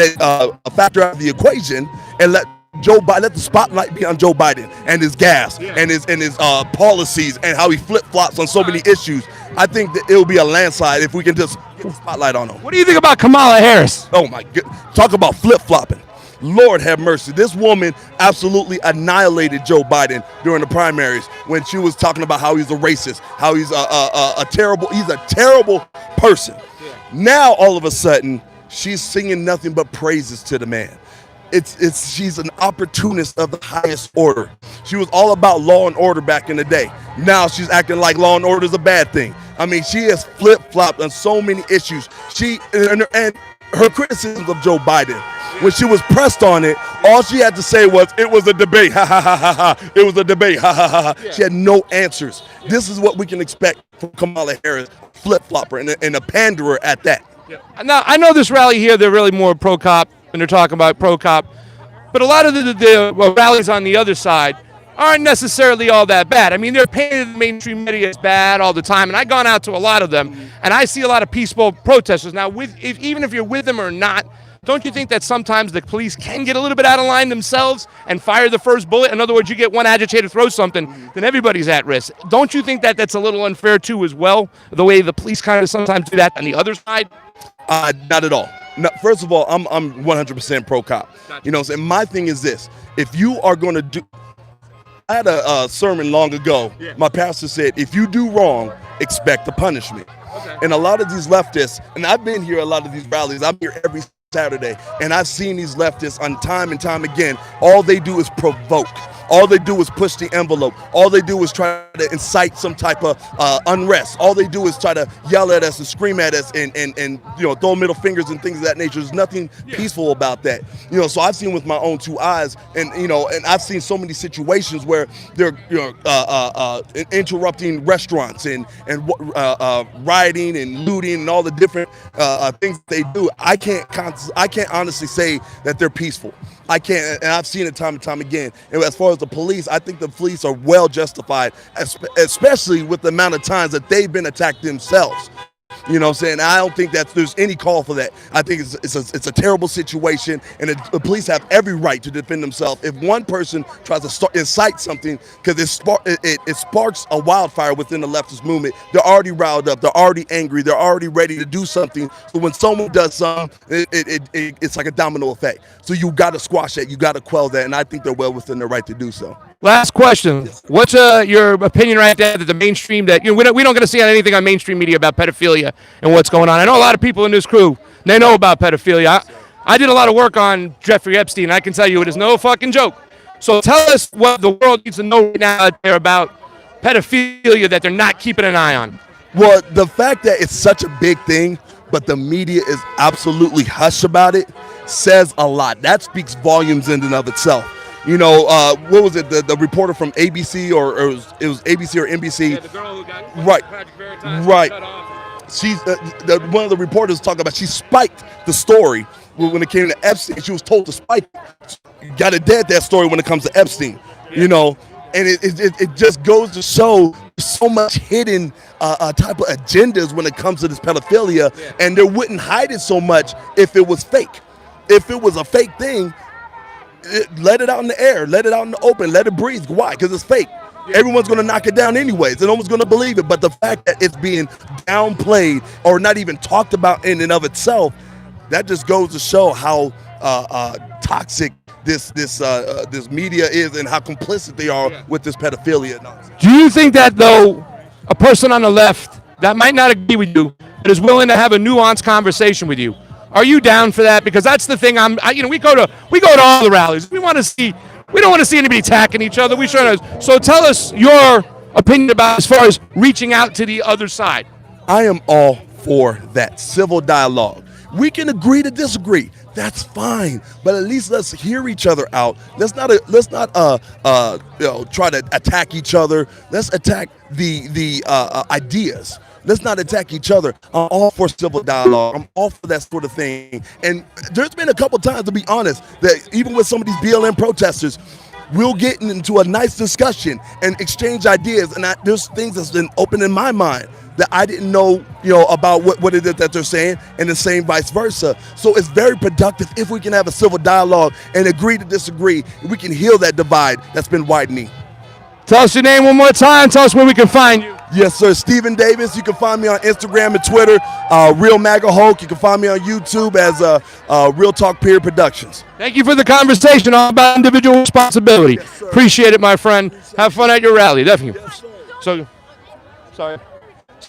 Speaker 8: factor out of the equation and let the spotlight be on Joe Biden and his gas and his policies and how he flip-flops on so many issues, I think that it'll be a landslide if we can just get the spotlight on him.
Speaker 4: What do you think about Kamala Harris?
Speaker 8: Oh my God, talk about flip-flopping. Lord have mercy. This woman absolutely annihilated Joe Biden during the primaries when she was talking about how he's a racist, how he's a terrible person. Yeah. Now all of a sudden she's singing nothing but praises to the man. She's an opportunist of the highest order. She was all about law and order back in the day. Now she's acting like law and order is a bad thing. She has flip-flopped on so many issues. And her criticisms of Joe Biden, when she was pressed on it, all she had to say was, it was a debate, ha ha ha ha ha, it was a debate, ha ha ha ha. Yeah. She had no answers. Yeah. This is what we can expect from Kamala Harris, flip-flopper and a panderer at that.
Speaker 4: Yeah. Now, I know this rally here, they're really more pro-cop, and they're talking about pro-cop, but a lot of the rallies on the other side aren't necessarily all that bad. They're painted the mainstream media as bad all the time, and I've gone out to a lot of them, and I see a lot of peaceful protesters. Now, even if you're with them or not, don't you think that sometimes the police can get a little bit out of line themselves and fire the first bullet? In other words, you get one agitator throw something, then everybody's at risk. Don't you think that that's a little unfair too as well, the way the police kind of sometimes do that on the other side?
Speaker 8: Not at all. No, first of all, I'm 100% pro-cop. You know what I'm saying? My thing is this. If you are going to I had a sermon long ago. Yeah. My pastor said, if you do wrong, expect the punishment. And a lot of these leftists, and I've been here a lot of these rallies, I'm here every Saturday, and I've seen these leftists on time and time again. All they do is provoke. All they do is push the envelope. All they do is try to incite some type of unrest. All they do is try to yell at us and scream at us and throw middle fingers and things of that nature. There's nothing peaceful about that. So I've seen with my own two eyes, and I've seen so many situations where they're interrupting restaurants and rioting and looting and all the different things they do. I can't honestly say that they're peaceful. I can't, and I've seen it time and time again. And as far as the police, I think the police are well justified, especially with the amount of times that they've been attacked themselves. You know what I'm saying? I don't think that there's any call for that. I think it's a terrible situation, and the police have every right to defend themselves. If one person tries to incite something, because it sparks a wildfire within the leftist movement, they're already riled up, they're already angry, they're already ready to do something. So when someone does something, it's like a domino effect. So you got to squash that, you got to quell that, and I think they're well within their right to do so.
Speaker 9: Last question. What's your opinion right there that the mainstream, that we don't get to see anything on mainstream media about pedophilia and what's going on? I know a lot of people in this crew, they know about pedophilia. I did a lot of work on Jeffrey Epstein, and I can tell you it is no fucking joke. So tell us what the world needs to know right now out there about pedophilia that they're not keeping an eye on.
Speaker 8: Well, the fact that it's such a big thing, but the media is absolutely hush about it, says a lot. That speaks volumes in and of itself. What was it? The reporter from ABC or it was ABC or NBC?
Speaker 9: Yeah, the girl who got
Speaker 8: right.
Speaker 9: cut off.
Speaker 8: She's one of the reporters talking about she spiked the story when it came to Epstein. She was told to spike it. Got to dead that story when it comes to Epstein. And it just goes to show so much hidden type of agendas when it comes to this pedophilia, and they wouldn't hide it so much if it was fake. If it was a fake thing, let it out in the air, let it out in the open, let it breathe. Why? Because it's fake. Everyone's going to knock it down anyways, and no one's going to believe it. But the fact that it's being downplayed or not even talked about in and of itself, that just goes to show how toxic this media is and how complicit they are with this pedophilia nonsense.
Speaker 9: Do you think that, though, a person on the left that might not agree with you, but is willing to have a nuanced conversation with you, are you down for that? Because that's the thing. We go to all the rallies. We don't want to see anybody attacking each other. So tell us your opinion about as far as reaching out to the other side.
Speaker 8: I am all for that civil dialogue. We can agree to disagree. That's fine, but at least let's hear each other out. Let's not try to attack each other. Let's attack the ideas. Let's not attack each other. I'm all for civil dialogue. I'm all for that sort of thing. And there's been a couple times, to be honest, that even with some of these BLM protesters, we'll get into a nice discussion and exchange ideas. And there's things that's been open in my mind that I didn't know, about what it is that they're saying, and the same vice versa. So it's very productive if we can have a civil dialogue and agree to disagree. We can heal that divide that's been widening.
Speaker 9: Tell us your name one more time. Tell us where we can find you.
Speaker 8: Yes, sir. Stephen Davis. You can find me on Instagram and Twitter. Real MAGA Hulk. You can find me on YouTube as Real Talk Period Productions.
Speaker 9: Thank you for the conversation all about individual responsibility.
Speaker 8: Yes,
Speaker 9: appreciate it, my friend. Have fun at your rally, definitely. Yes, so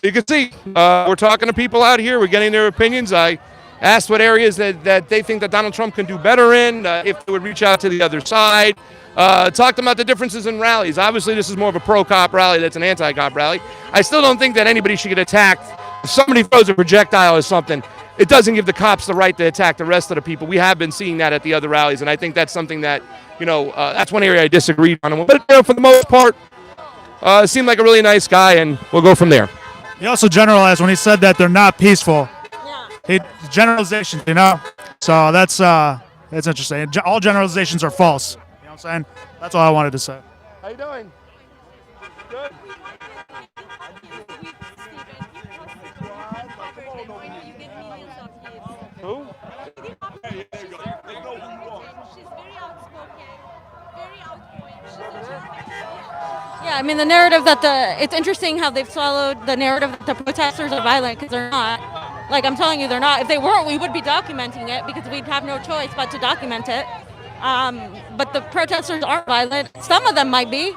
Speaker 9: you can see, we're talking to people out here. We're getting their opinions. I asked what areas that they think that Donald Trump can do better in, if they would reach out to the other side. Talked about the differences in rallies. Obviously, this is more of a pro-cop rally that's an anti-cop rally. I still don't think that anybody should get attacked. If somebody throws a projectile or something, it doesn't give the cops the right to attack the rest of the people. We have been seeing that at the other rallies, and I think that's something that, that's one area I disagreed on. But for the most part, seemed like a really nice guy, and we'll go from there.
Speaker 7: He also generalized when he said that they're not peaceful. Yeah. Generalizations, So that's interesting. All generalizations are false. I'm saying? That's all I wanted to say.
Speaker 9: How you doing? Good. Who?
Speaker 5: Yeah, I mean the narrative it's interesting how they've swallowed the narrative that the protesters are violent, because they're not. Like, I'm telling you, they're not. If they weren't, we would be documenting it, because we'd have no choice but to document it. But the protesters aren't violent. Some of them might be.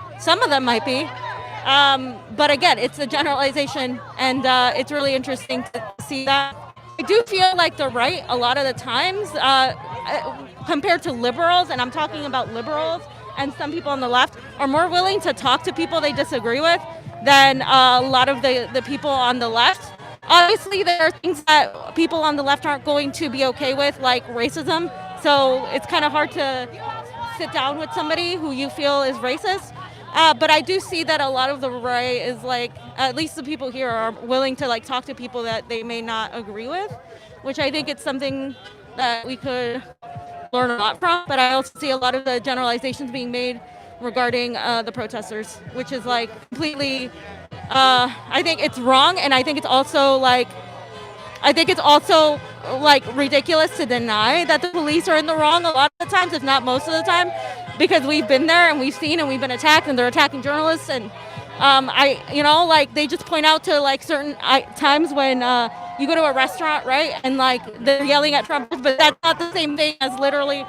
Speaker 5: But again, it's a generalization, and it's really interesting to see that. I do feel like the right, a lot of the times, compared to liberals, and I'm talking about liberals and some people on the left, are more willing to talk to people they disagree with than a lot of the people on the left. Obviously, there are things that people on the left aren't going to be okay with, like racism. So it's kind of hard to sit down with somebody who you feel is racist. But I do see that a lot of the right is like, at least the people here are willing to like talk to people that they may not agree with, which I think it's something that we could learn a lot from. But I also see a lot of the generalizations being made regarding the protesters, which is like completely, I think it's wrong. And I think it's also like ridiculous to deny that the police are in the wrong a lot of the times, if not most of the time, because we've been there and we've seen and we've been attacked and they're attacking journalists. And they just point out to like certain times when you go to a restaurant, right? And like they're yelling at Trump, but that's not the same thing as literally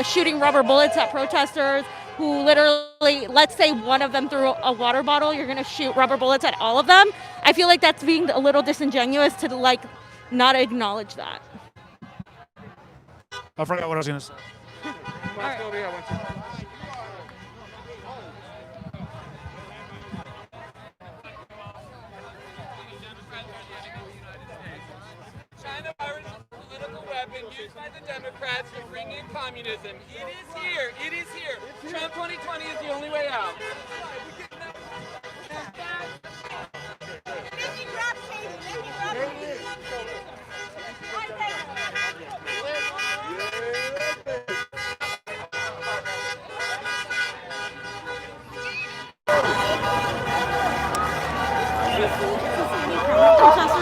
Speaker 5: shooting rubber bullets at protesters who literally, let's say one of them threw a water bottle, you're gonna shoot rubber bullets at all of them. I feel like that's being a little disingenuous to like not acknowledge that.
Speaker 7: I forgot what I was gonna say.
Speaker 2: China virus is a political weapon used by the Democrats to bring in communism. It is here. It is here. Trump 2020 is the only way out.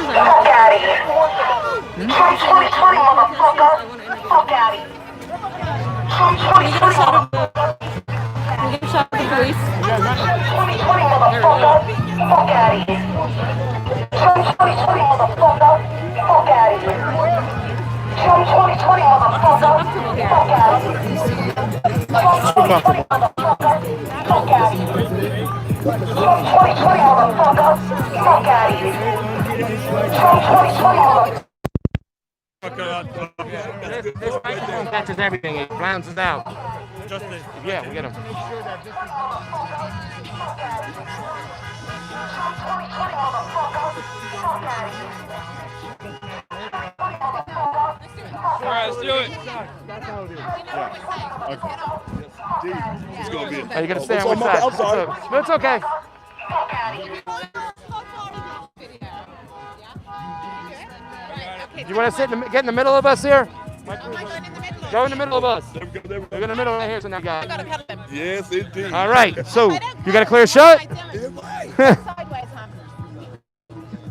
Speaker 3: Fuck out of here. Trump 2020, motherfucker. Fuck out of here. Trump 2020,
Speaker 5: We get shot by the police.
Speaker 3: 2020, motherfucker. Fuck out of here. Trump 2020, motherfucker. Fuck out of here. Trump 2020, motherfucker. Fuck out of here. Trump 2020, motherfucker. Fuck out of here. Trump 2020, motherfucker. Fuck out of here. Trump 2020, motherfucker.
Speaker 9: This microphone catches everything. It drowns it out. Yeah, we get him.
Speaker 2: All right, let's do it.
Speaker 8: It's gonna be.
Speaker 9: Are you gonna stay on which side?
Speaker 8: I'm sorry.
Speaker 9: No, it's okay. You want to get in the middle of us here? Go in the middle of us. Go in the middle right here, so now guy.
Speaker 8: Yes, indeed.
Speaker 9: All right, so you got a clear shot?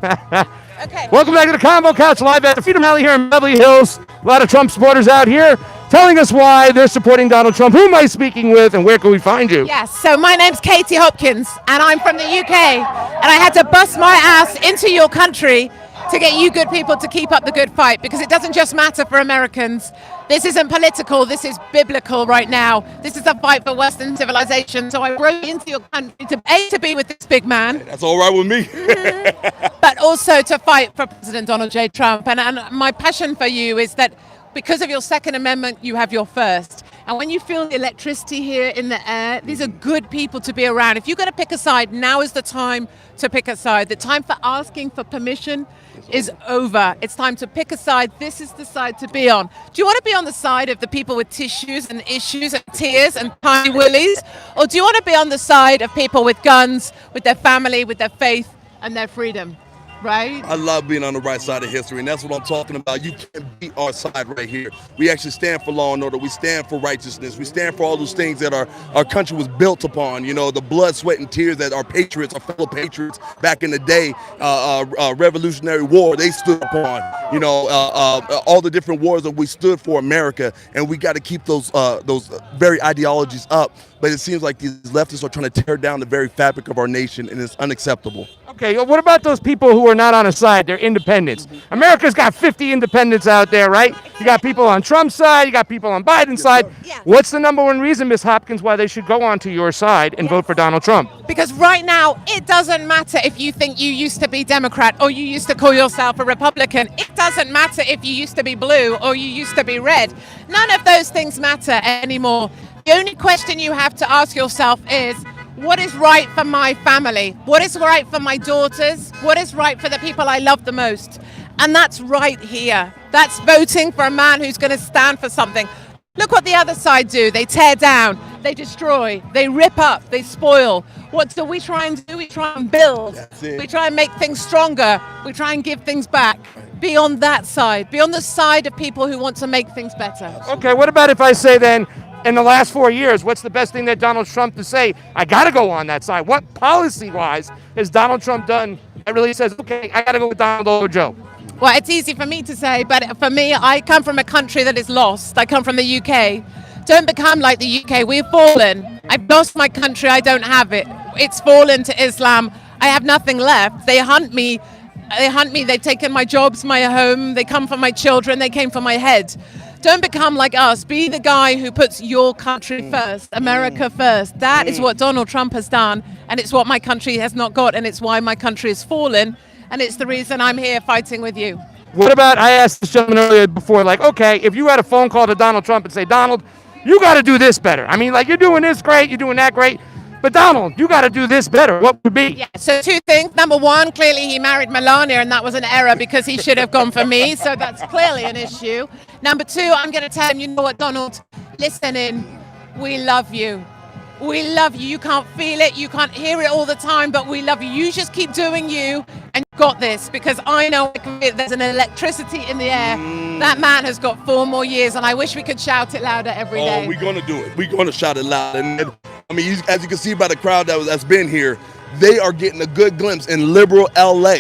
Speaker 10: Okay.
Speaker 9: Welcome back to the Convo Couch live at the Freedom Rally here in Beverly Hills. A lot of Trump supporters out here telling us why they're supporting Donald Trump. Who am I speaking with, and where can we find you?
Speaker 10: Yes, so my name's Katie Hopkins, and I'm from the UK, and I had to bust my ass into your country to get you good people to keep up the good fight, because it doesn't just matter for Americans. This isn't political, this is biblical right now. This is a fight for Western civilization. So I rode into your country to be with this big man.
Speaker 8: That's all right with me.
Speaker 10: But also to fight for President Donald J. Trump. And my passion for you is that because of your Second Amendment, you have your first. And when you feel the electricity here in the air, these are good people to be around. If you're going to pick a side, now is the time to pick a side. The time for asking for permission is over. It's time to pick a side. This is the side to be on. Do you want to be on the side of the people with tissues and issues and tears and tiny willies? Or do you want to be on the side of people with guns, with their family, with their faith and their freedom? Right?
Speaker 8: I love being on the right side of history, and that's what I'm talking about. You can't beat our side right here. We actually stand for law and order. We stand for righteousness. We stand for all those things that our country was built upon. You know, the blood, sweat, and tears that our patriots, our fellow patriots back in the day, Revolutionary War, they stood upon. You know, all the different wars that we stood for America, and we got to keep those very ideologies up. But it seems like these leftists are trying to tear down the very fabric of our nation, and it's unacceptable.
Speaker 9: Okay, what about those people who are not on a side? They're independents. America's got 50 independents out there, right? You got people on Trump's side, you got people on Biden's side.
Speaker 10: Yeah.
Speaker 9: What's the number one reason, Ms. Hopkins, why they should go onto your side and vote for Donald Trump?
Speaker 10: Because right now, it doesn't matter if you think you used to be Democrat or you used to call yourself a Republican. It doesn't matter if you used to be blue or you used to be red. None of those things matter anymore. The only question you have to ask yourself is, what is right for my family? What is right for my daughters? What is right for the people I love the most? And that's right here. That's voting for a man who's going to stand for something. Look what the other side do. They tear down, they destroy, they rip up, they spoil. What do we try and do? We try and build. We try and make things stronger. We try and give things back. Be on that side. Be on the side of people who want to make things better.
Speaker 9: Okay, what about if I say then, in the last 4 years, what's the best thing that Donald Trump to say? I got to go on that side. What policy-wise has Donald Trump done that really says, okay, I got to go with Donald over Joe?
Speaker 10: Well, it's easy for me to say, but for me, I come from a country that is lost. I come from the UK. Don't become like the UK. We've fallen. I've lost my country. I don't have it. It's fallen to Islam. I have nothing left. They hunt me. They've taken my jobs, my home. They come for my children. They came for my head. Don't become like us. Be the guy who puts your country first, America first. That is what Donald Trump has done, and it's what my country has not got, and it's why my country has fallen, and it's the reason I'm here fighting with you.
Speaker 9: What about, I asked this gentleman earlier before, like, okay, if you had a phone call to Donald Trump and say, Donald, you got to do this better. I mean, like, you're doing this great, you're doing that great, but Donald, you got to do this better. What would be?
Speaker 10: Yeah, so two things. Number one, clearly he married Melania, and that was an error because he should have gone for me. So that's clearly an issue. Number two, I'm going to tell him, you know what, Donald, listen in. We love you. We love you. You can't feel it. You can't hear it all the time, but we love you. You just keep doing you, and you've got this, because I know there's an electricity in the air. That man has got 4 more years, and I wish we could shout it louder every day.
Speaker 8: Oh, we're going to do it. We're going to shout it loud. And I mean, as you can see by the crowd that's been here, they are getting a good glimpse in liberal LA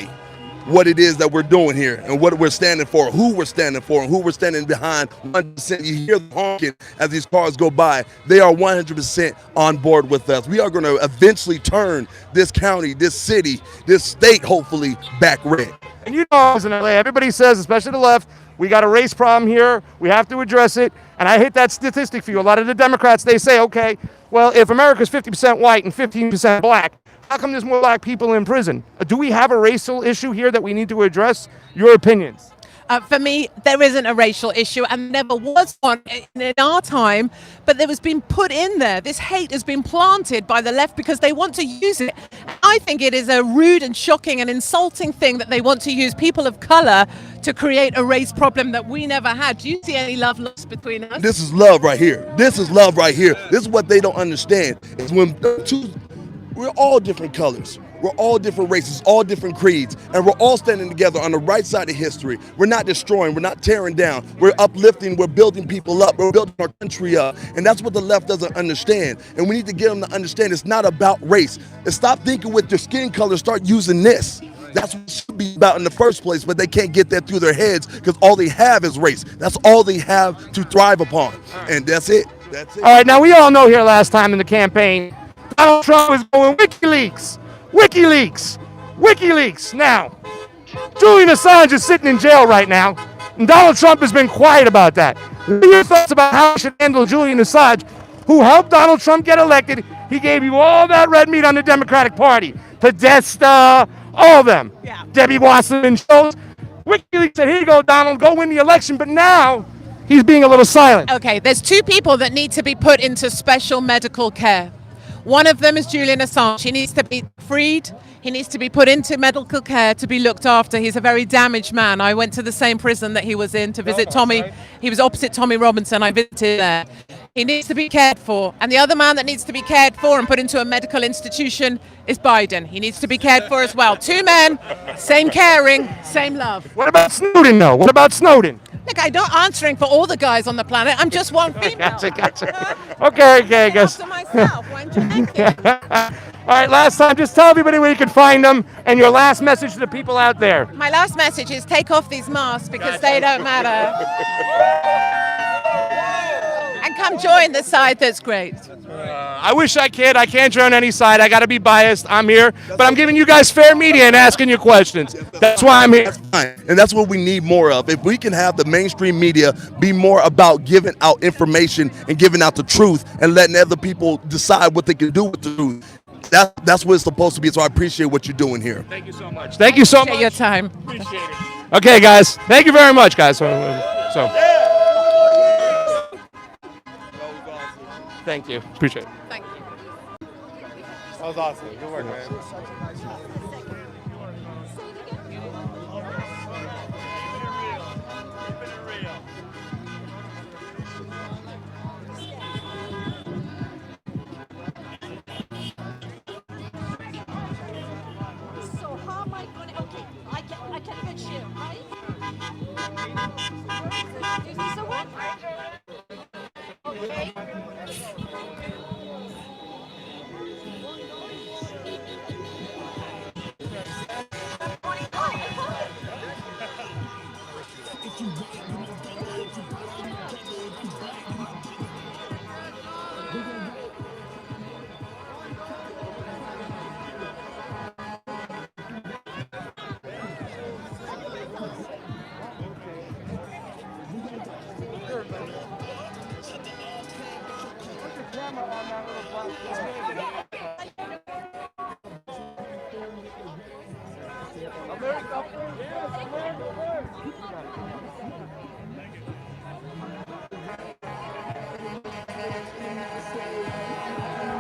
Speaker 8: what it is that we're doing here and what we're standing for, who we're standing for, and who we're standing behind. 100%. You hear them honking as these cars go by. They are 100% on board with us. We are going to eventually turn this county, this city, this state, hopefully, back red.
Speaker 9: And you know, as in LA, everybody says, especially the left, we got a race problem here. We have to address it. And I hit that statistic for you. A lot of the Democrats, they say, okay, well, if America's 50% white and 15% black, how come there's more black people in prison? Do we have a racial issue here that we need to address? Your opinions?
Speaker 10: For me, there isn't a racial issue, and never was one in our time, but there was been put in there. This hate has been planted by the left because they want to use it. I think it is a rude and shocking and insulting thing that they want to use people of color to create a race problem that we never had. Do you see any love lost between us?
Speaker 8: This is love right here. This is love right here. This is what they don't understand. Is when we're all different colors. We're all different races, all different creeds, and we're all standing together on the right side of history. We're not destroying, we're not tearing down, we're uplifting, we're building people up, we're building our country up, and that's what the left doesn't understand. And we need to get them to understand it's not about race. And stop thinking with your skin color, start using this. That's what it should be about in the first place, but they can't get that through their heads because all they have is race. That's all they have to thrive upon, and that's it. That's it.
Speaker 9: All right, now we all know here last time in the campaign, Donald Trump was going WikiLeaks. WikiLeaks! WikiLeaks! Now, Julian Assange is sitting in jail right now, and Donald Trump has been quiet about that. What are your thoughts about how we should handle Julian Assange, who helped Donald Trump get elected? He gave you all that red meat on the Democratic Party. Podesta, all of them. Yeah. Debbie Wasserman Schultz. WikiLeaks said, here you go, Donald, go win the election, but now he's being a little silent.
Speaker 10: Okay, there's 2 people that need to be put into special medical care. One of them is Julian Assange. He needs to be freed. He needs to be put into medical care to be looked after. He's a very damaged man. I went to the same prison that he was in to visit Tommy. He was opposite Tommy Robinson. I visited there. He needs to be cared for. And the other man that needs to be cared for and put into a medical institution is Biden. He needs to be cared for as well. 2 men, same caring, same love.
Speaker 9: What about Snowden, though? What about Snowden?
Speaker 10: Look, I'm not answering for all the guys on the planet. I'm just one female.
Speaker 9: Gotcha. Okay, I guess.
Speaker 10: After myself, why don't you thank me?
Speaker 9: All right, last time, just tell everybody where you can find them and your last message to the people out there.
Speaker 10: My last message is take off these masks because they don't matter. And come join the side that's great.
Speaker 9: I wish I could. I can't join any side. I got to be biased. I'm here, but I'm giving you guys fair media and asking you questions. That's why I'm here.
Speaker 8: That's fine. And that's what we need more of. If we can have the mainstream media be more about giving out information and giving out the truth and letting other people decide what they can do with the truth, that's what it's supposed to be. So I appreciate what you're doing here.
Speaker 9: Thank you so much. Thank you so much.
Speaker 10: Your time.
Speaker 9: Appreciate it. Okay, guys. Thank you very much, guys. Thank you. Appreciate it.
Speaker 10: Thank you.
Speaker 4: That was awesome. Good work, man.
Speaker 5: So how am I going to? Okay, I can fit you, right? Is this the one? Okay.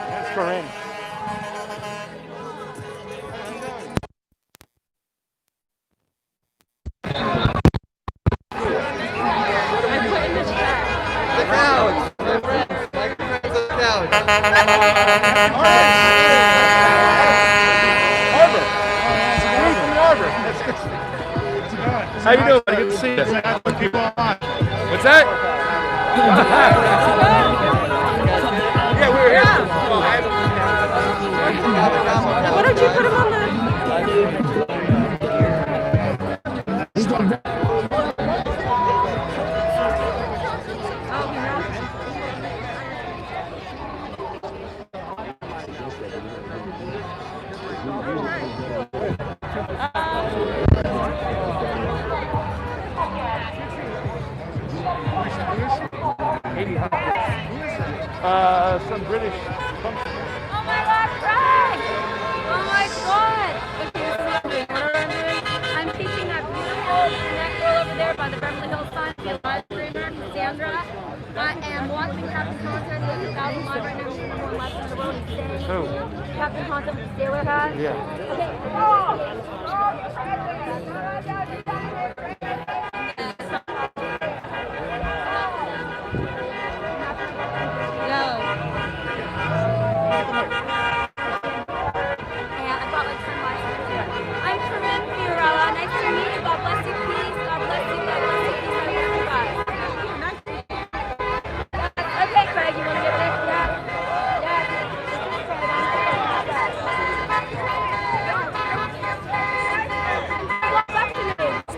Speaker 4: That's Corinne.
Speaker 9: How you doing? Good to see you. What's that? Yeah, we were here.
Speaker 5: Why don't you put him on the?
Speaker 9: Some British.
Speaker 11: Oh my God, Frank! Oh my God! Okay, this is what I'm doing. What I'm doing, I'm teaching that beautiful neck girl over there by the Beverly Hills sign, the live streamer, Sandra. I am watching Captain Concert. He has 1,000 live right now. She's the number one lesson in the world. He's staying.
Speaker 9: Who?
Speaker 11: Captain Concert with the Sailor hat.
Speaker 9: Yeah.
Speaker 11: I'm Corinne Fiorella. Nice to meet you. God bless you. Peace. God bless you. God bless you. Peace. I love you guys. Okay, Craig, you want to give it a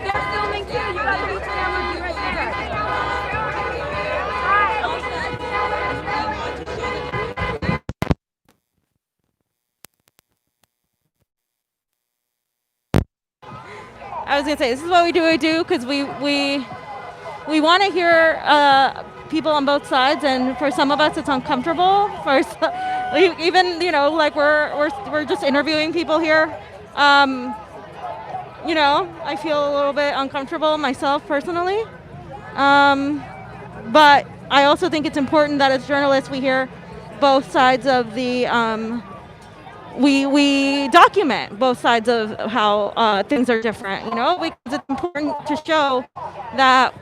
Speaker 11: They're filming too. You got to reach down and be right there.
Speaker 5: I was gonna say this is what we do because we want to hear people on both sides, and for some of us it's uncomfortable. Even like we're just interviewing people here. I feel a little bit uncomfortable myself personally, but I also think it's important that as journalists we hear both sides of the. We document both sides of how things are different, because it's important to show that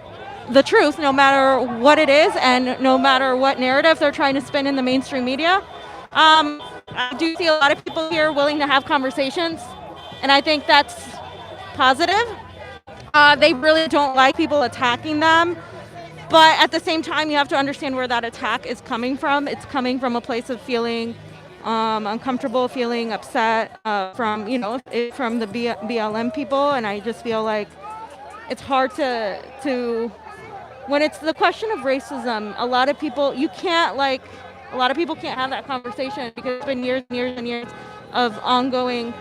Speaker 5: the truth, no matter what it is and no matter what narrative they're trying to spin in the mainstream media. I do see a lot of people here willing to have conversations, and I think that's positive. They really don't like people attacking them, but at the same time, you have to understand where that attack is coming from. It's coming from a place of feeling uncomfortable, feeling upset from the BLM people, and I just feel like it's hard to when it's the question of racism, a lot of people can't have that conversation because it's been years and years and years of ongoing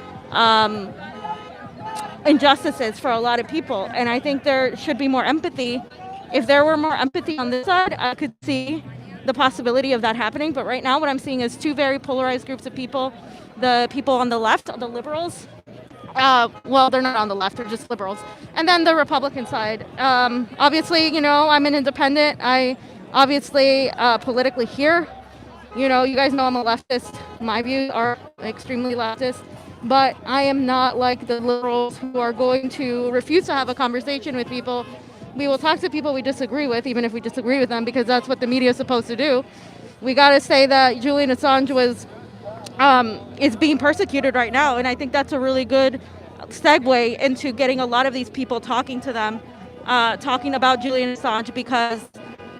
Speaker 5: injustices for a lot of people. And I think there should be more empathy. If there were more empathy on this side, I could see the possibility of that happening. But right now what I'm seeing is two very polarized groups of people. The people on the left, the liberals, well, they're not on the left, they're just liberals. And then the Republican side. Obviously, I'm an independent. I obviously politically here. You guys know I'm a leftist. My views are extremely leftist. But I am not like the liberals who are going to refuse to have a conversation with people. We will talk to people we disagree with, even if we disagree with them, because that's what the media is supposed to do. We got to say that Julian Assange is being persecuted right now, and I think that's a really good segue into getting a lot of these people talking to them, talking about Julian Assange, because,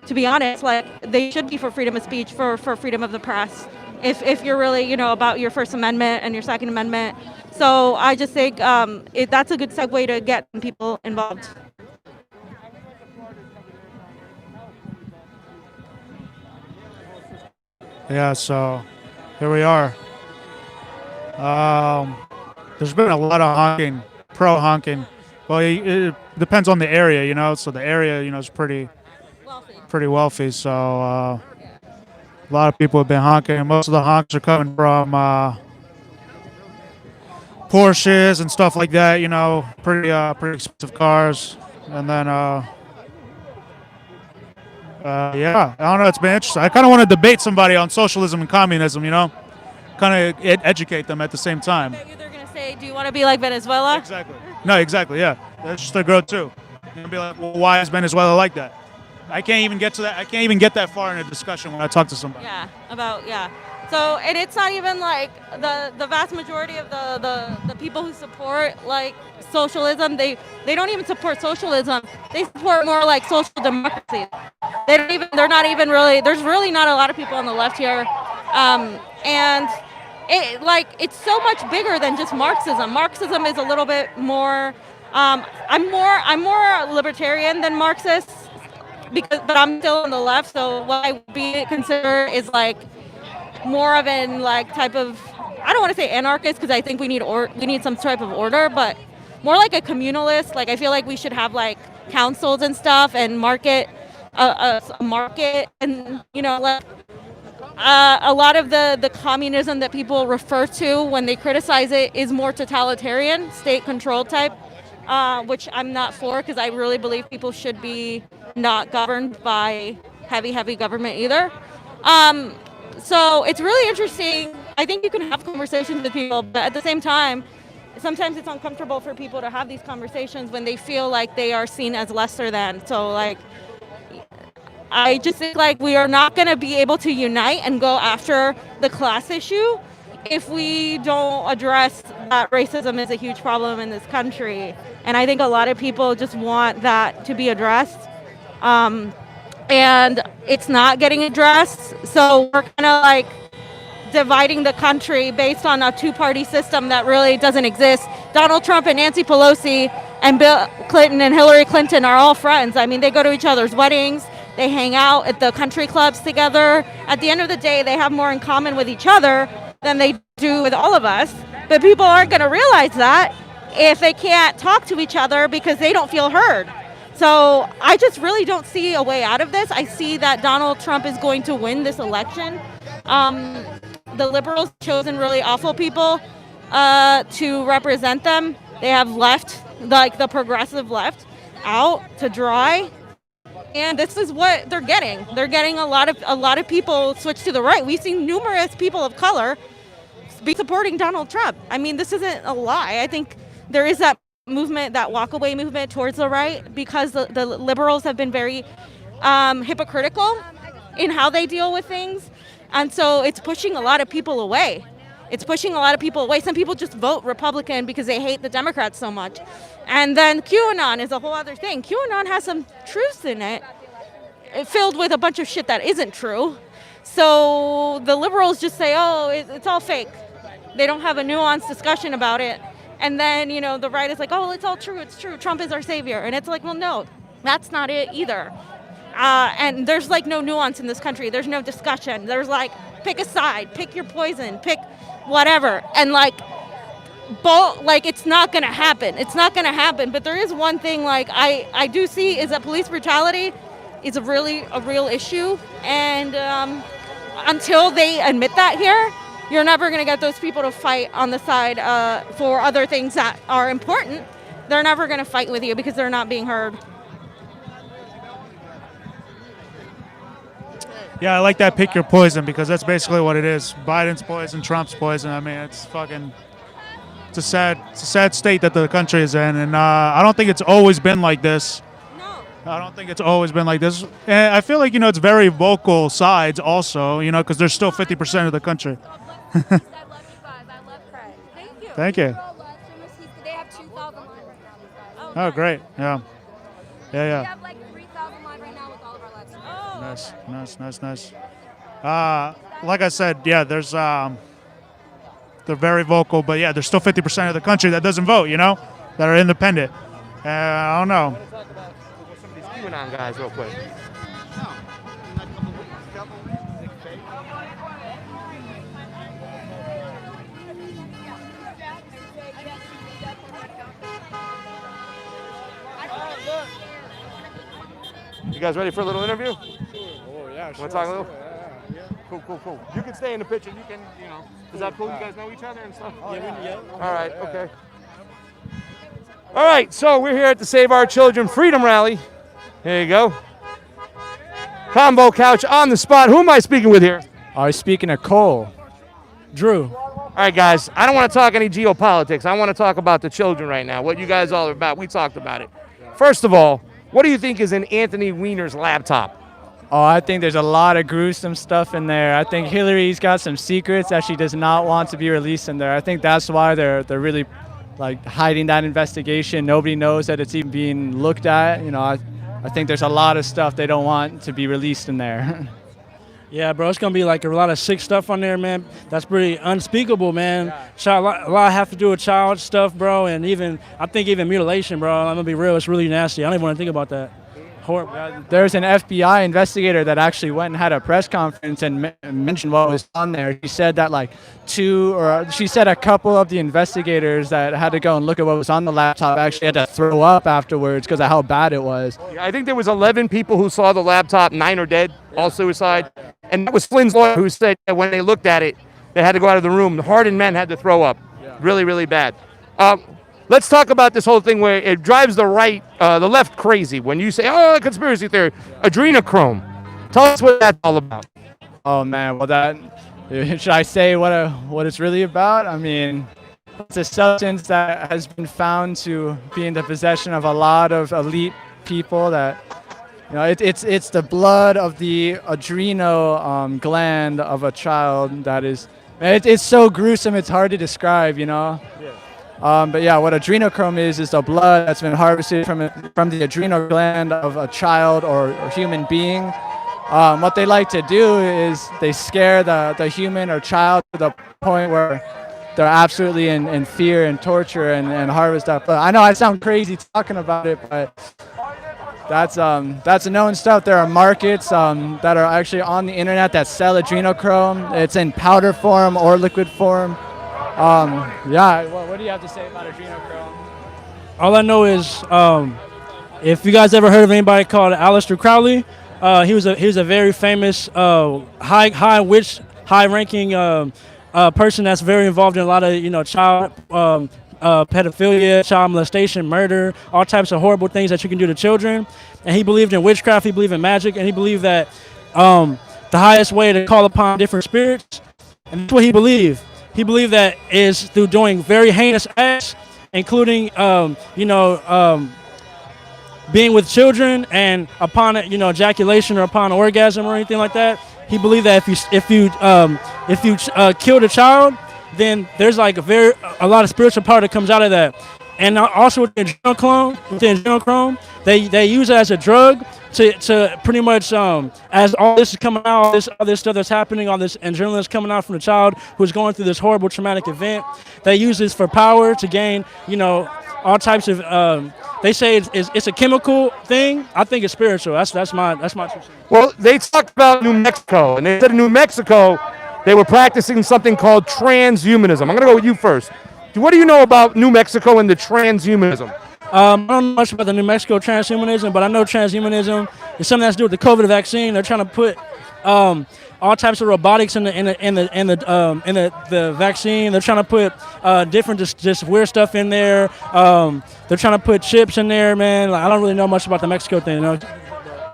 Speaker 5: to be honest, they should be for freedom of speech, for freedom of the press, if you're really, about your First Amendment and your Second Amendment. So I just think that's a good segue to get people involved.
Speaker 7: Yeah, so here we are. There's been a lot of honking, pro-honking. Well, it depends on the area, so the area, is pretty wealthy. So a lot of people have been honking, and most of the honks are coming from Porsches and stuff like that, pretty expensive cars. And then yeah, I don't know. It's been interesting. I kind of want to debate somebody on socialism and communism, kind of educate them at the same time.
Speaker 5: They're going to say, do you want to be like Venezuela?
Speaker 7: Exactly. No, exactly, yeah. That's just a girl, too. You're going to be like, well, why is Venezuela like that? I can't even get to that. I can't even get that far in a discussion when I talk to somebody.
Speaker 5: Yeah, So, and it's not even like the vast majority of the people who support socialism, they don't even support socialism. They support more like social democracy. They're not even really, there's really not a lot of people on the left here. And it's so much bigger than just Marxism. Marxism is a little bit more, I'm more libertarian than Marxist, but I'm still on the left. So what I would consider is more of an type of, I don't want to say anarchist, because I think we need some type of order, but more like a communalist. I feel like we should have councils and stuff and market, a market, and a lot of the communism that people refer to when they criticize it is more totalitarian, state control type, which I'm not for, because I really believe people should be not governed by heavy government either. So it's really interesting. I think you can have conversations with people, but at the same time, sometimes it's uncomfortable for people to have these conversations when they feel like they are seen as lesser than. So I just think we are not going to be able to unite and go after the class issue if we don't address that racism is a huge problem in this country. And I think a lot of people just want that to be addressed. And it's not getting addressed. So we're kind of dividing the country based on a two-party system that really doesn't exist. Donald Trump and Nancy Pelosi and Bill Clinton and Hillary Clinton are all friends. I mean, they go to each other's weddings. They hang out at the country clubs together. At the end of the day, they have more in common with each other than they do with all of us. But people aren't going to realize that if they can't talk to each other because they don't feel heard. So I just really don't see a way out of this. I see that Donald Trump is going to win this election. The liberals chosen really awful people to represent them. They have left, the progressive left, out to dry. And this is what they're getting. They're getting a lot of people switch to the right. We've seen numerous people of color be supporting Donald Trump. I mean, this isn't a lie. I think there is that movement, that walkaway movement towards the right, because the liberals have been very hypocritical in how they deal with things. And so it's pushing a lot of people away. Some people just vote Republican because they hate the Democrats so much. And then QAnon is a whole other thing. QAnon has some truths in it, filled with a bunch of shit that isn't true. So the liberals just say, oh, it's all fake. They don't have a nuanced discussion about it. And then, the right is like, oh, it's all true. It's true. Trump is our savior. And it's like, well, no, that's not it either. And there's like no nuance in this country. There's no discussion. There's like, pick a side, pick your poison, pick whatever. And like, it's not gonna happen. It's not gonna happen. But there is one thing like I do see is that police brutality is a real issue. And until they admit that here, you're never gonna get those people to fight on the side for other things that are important. They're never gonna fight with you because they're not being heard.
Speaker 7: Yeah, I like that pick your poison because that's basically what it is. Biden's poison, Trump's poison. I mean, it's a sad state that the country is in. And I don't think it's always been like this.
Speaker 5: No.
Speaker 7: I don't think it's always been like this. And I feel like, it's very vocal sides also, because there's still 50% of the country.
Speaker 11: I love you guys. I love Craig. Thank you.
Speaker 7: Thank you.
Speaker 11: They have 2,000 live right now, these guys.
Speaker 7: Oh, great. Yeah.
Speaker 11: We have like 3,000 live right now with all of our live streamers.
Speaker 7: Nice. Like I said, yeah, there's they're very vocal, but yeah, there's still 50% of the country that doesn't vote, that are independent. I don't know.
Speaker 9: Talk about some of these QAnon guys real quick. You guys ready for a little interview?
Speaker 4: Oh, yeah,
Speaker 9: Want to talk a little? Cool. You can stay in the picture. You can, Is that cool? You guys know each other and stuff?
Speaker 4: Yeah.
Speaker 9: All right, okay. All right, so we're here at the Save Our Children Freedom Rally. There you go. Convo Couch on the spot. Who am I speaking with here?
Speaker 12: I was speaking to Cole. Drew.
Speaker 9: All right, guys, I don't want to talk any geopolitics. I want to talk about the children right now, what you guys all are about. We talked about it. First of all, what do you think is in Anthony Weiner's laptop?
Speaker 12: Oh, I think there's a lot of gruesome stuff in there. I think Hillary's got some secrets that she does not want to be released in there. I think that's why they're really like hiding that investigation. Nobody knows that it's even being looked at. I think there's a lot of stuff they don't want to be released in there.
Speaker 13: Yeah, bro, it's gonna be like a lot of sick stuff on there, man. That's pretty unspeakable, man. A lot have to do with child stuff, bro, and I think even mutilation, bro. I'm gonna be real, it's really nasty. I don't even want to think about that. Horrible.
Speaker 12: There's an FBI investigator that actually went and had a press conference and mentioned what was on there. She said that she said a couple of the investigators that had to go and look at what was on the laptop actually had to throw up afterwards because of how bad it was.
Speaker 9: Yeah, I think there was 11 people who saw the laptop, 9 are dead, all suicide. And that was Flynn's lawyer who said that when they looked at it, they had to go out of the room. The hardened men had to throw up. Really, really bad. Let's talk about this whole thing where it drives the left crazy. When you say, oh, conspiracy theory, adrenochrome. Tell us what that's all about.
Speaker 12: Oh, man. Well, should I say what it's really about? I mean, it's a substance that has been found to be in the possession of a lot of elite people that, it's the blood of the adrenal gland of a child that is, it's so gruesome, it's hard to describe, But yeah, what adrenochrome is the blood that's been harvested from the adrenal gland of a child or human being. What they like to do is they scare the human or child to the point where they're absolutely in fear and torture and harvest that blood. I know I sound crazy talking about it, but that's known stuff. There are markets that are actually on the internet that sell adrenochrome. It's in powder form or liquid form. What do you have to say about adrenochrome?
Speaker 13: All I know is, if you guys ever heard of anybody called Aleister Crowley, he was a very famous high-ranking person that's very involved in a lot of child pedophilia, child molestation, murder, all types of horrible things that you can do to children. And he believed in witchcraft, he believed in magic, and he believed that the highest way to call upon different spirits, and that's what he believed. He believed that is through doing very heinous acts, including, being with children and upon ejaculation or upon orgasm or anything like that. He believed that if you killed a child, then there's like a lot of spiritual power that comes out of that. And also with the adrenochrome, they use it as a drug to pretty much, as all this is coming out, all this stuff that's happening, all this adrenaline that's coming out from the child who's going through this horrible traumatic event, they use this for power to gain, all types of. They say it's a chemical thing. I think it's spiritual. That's my two cents.
Speaker 9: Well, they talked about New Mexico, and they said in New Mexico they were practicing something called transhumanism. I'm going to go with you first. What do you know about New Mexico and the transhumanism?
Speaker 13: I don't know much about the New Mexico transhumanism, but I know transhumanism is something that's to do with the COVID vaccine. They're trying to put all types of robotics in the vaccine. They're trying to put different just weird stuff in there. They're trying to put chips in there, man. Like, I don't really know much about the Mexico thing, you know.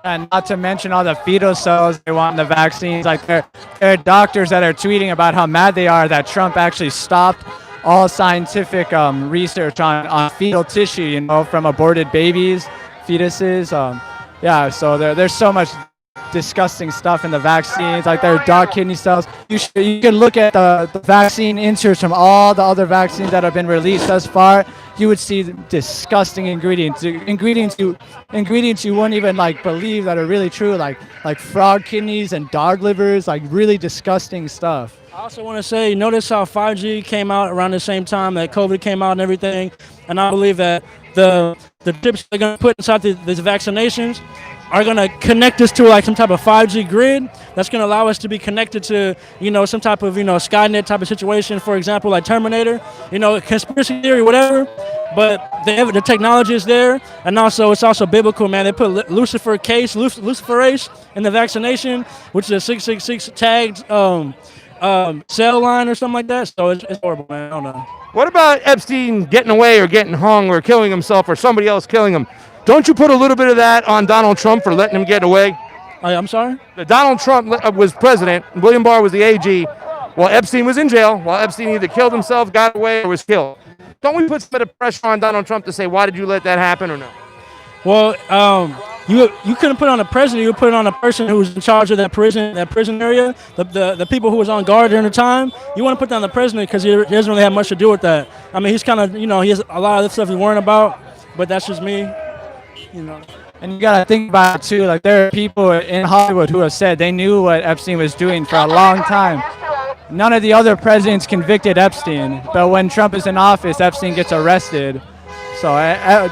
Speaker 12: And not to mention all the fetal cells they want in the vaccines. Like there are doctors that are tweeting about how mad they are that Trump actually stopped all scientific research on fetal tissue, you know, from aborted babies, fetuses. Yeah, so there's so much disgusting stuff in the vaccines, like their dog kidney cells. You can look at the vaccine inserts from all the other vaccines that have been released thus far. You would see disgusting ingredients you wouldn't even like believe that are really true, like frog kidneys and dog livers, like really disgusting stuff.
Speaker 13: I also want to say, notice how 5G came out around the same time that COVID came out and everything, and I believe that the chips they're going to put inside these vaccinations are going to connect us to like some type of 5G grid that's going to allow us to be connected to, you know, some type of, you know, Skynet type of situation, for example, like Terminator, you know, conspiracy theory, whatever. But the technology is there, and also it's also biblical, man. They put luciferase in the vaccination, which is a 666 tagged cell line or something like that. So it's horrible, man. I don't know.
Speaker 9: What about Epstein getting away or getting hung or killing himself or somebody else killing him? Don't you put a little bit of that on Donald Trump for letting him get away?
Speaker 13: I'm sorry?
Speaker 9: Donald Trump was president. William Barr was the AG. While Epstein was in jail, while Epstein either killed himself, got away, or was killed. Don't we put some bit of pressure on Donald Trump to say, why did you let that happen or no?
Speaker 13: Well, you couldn't put it on the president. You put it on a person who was in charge of that prison area, the people who was on guard during the time. You want to put that on the president because he doesn't really have much to do with that. I mean, he's kind of, you know, he has a lot of stuff he's worrying about, but that's just me. You know.
Speaker 12: And you gotta think about it too, like there are people in Hollywood who have said they knew what Epstein was doing for a long time. None of the other presidents convicted Epstein, but when Trump is in office, Epstein gets arrested. So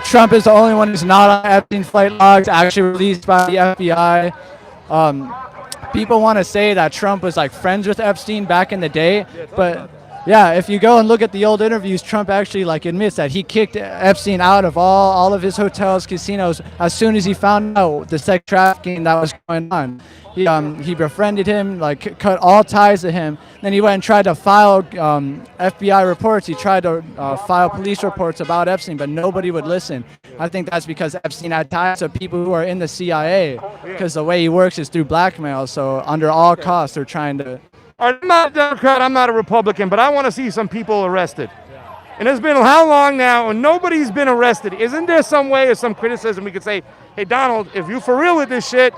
Speaker 12: Trump is the only one who's not on Epstein flight logs, actually released by the FBI. People want to say that Trump was like friends with Epstein back in the day, but yeah, if you go and look at the old interviews, Trump actually like admits that he kicked Epstein out of all of his hotels, casinos, as soon as he found out the sex trafficking that was going on. He befriended him, like cut all ties to him. Then he went and tried to file FBI reports. He tried to file police reports about Epstein, but nobody would listen. I think that's because Epstein had ties to people who are in the CIA, because the way he works is through blackmail. So under all costs, they're trying to.
Speaker 9: I'm not a Democrat, I'm not a Republican, but I want to see some people arrested. And it's been how long now and nobody's been arrested? Isn't there some way or some criticism we could say, hey, Donald, if you for real with this shit,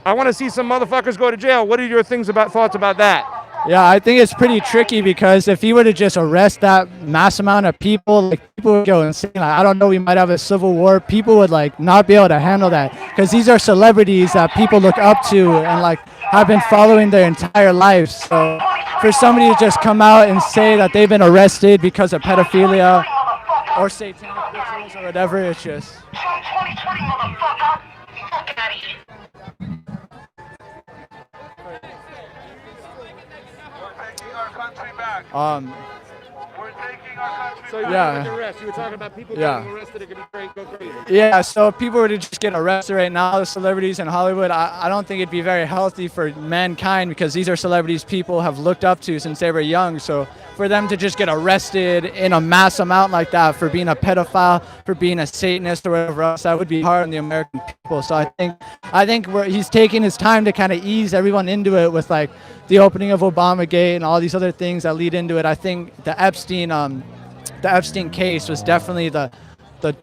Speaker 9: I want to see some motherfuckers go to jail. What are your thoughts about that?
Speaker 12: Yeah, I think it's pretty tricky because if he were to just arrest that mass amount of people, like people would go insane. Like, I don't know, we might have a civil war. People would like not be able to handle that because these are celebrities that people look up to and like have been following their entire lives. So for somebody to just come out and say that they've been arrested because of pedophilia or satanic rituals or whatever, it's just.
Speaker 9: So you were talking about people getting arrested. It could go crazy.
Speaker 12: Yeah, so if people were to just get arrested right now, the celebrities in Hollywood, I don't think it'd be very healthy for mankind because these are celebrities people have looked up to since they were young. So for them to just get arrested in a mass amount like that for being a pedophile, for being a Satanist or whatever else, that would be hard on the American people. So I think he's taking his time to kind of ease everyone into it with like the opening of Obamagate and all these other things that lead into it. I think the Epstein case was definitely the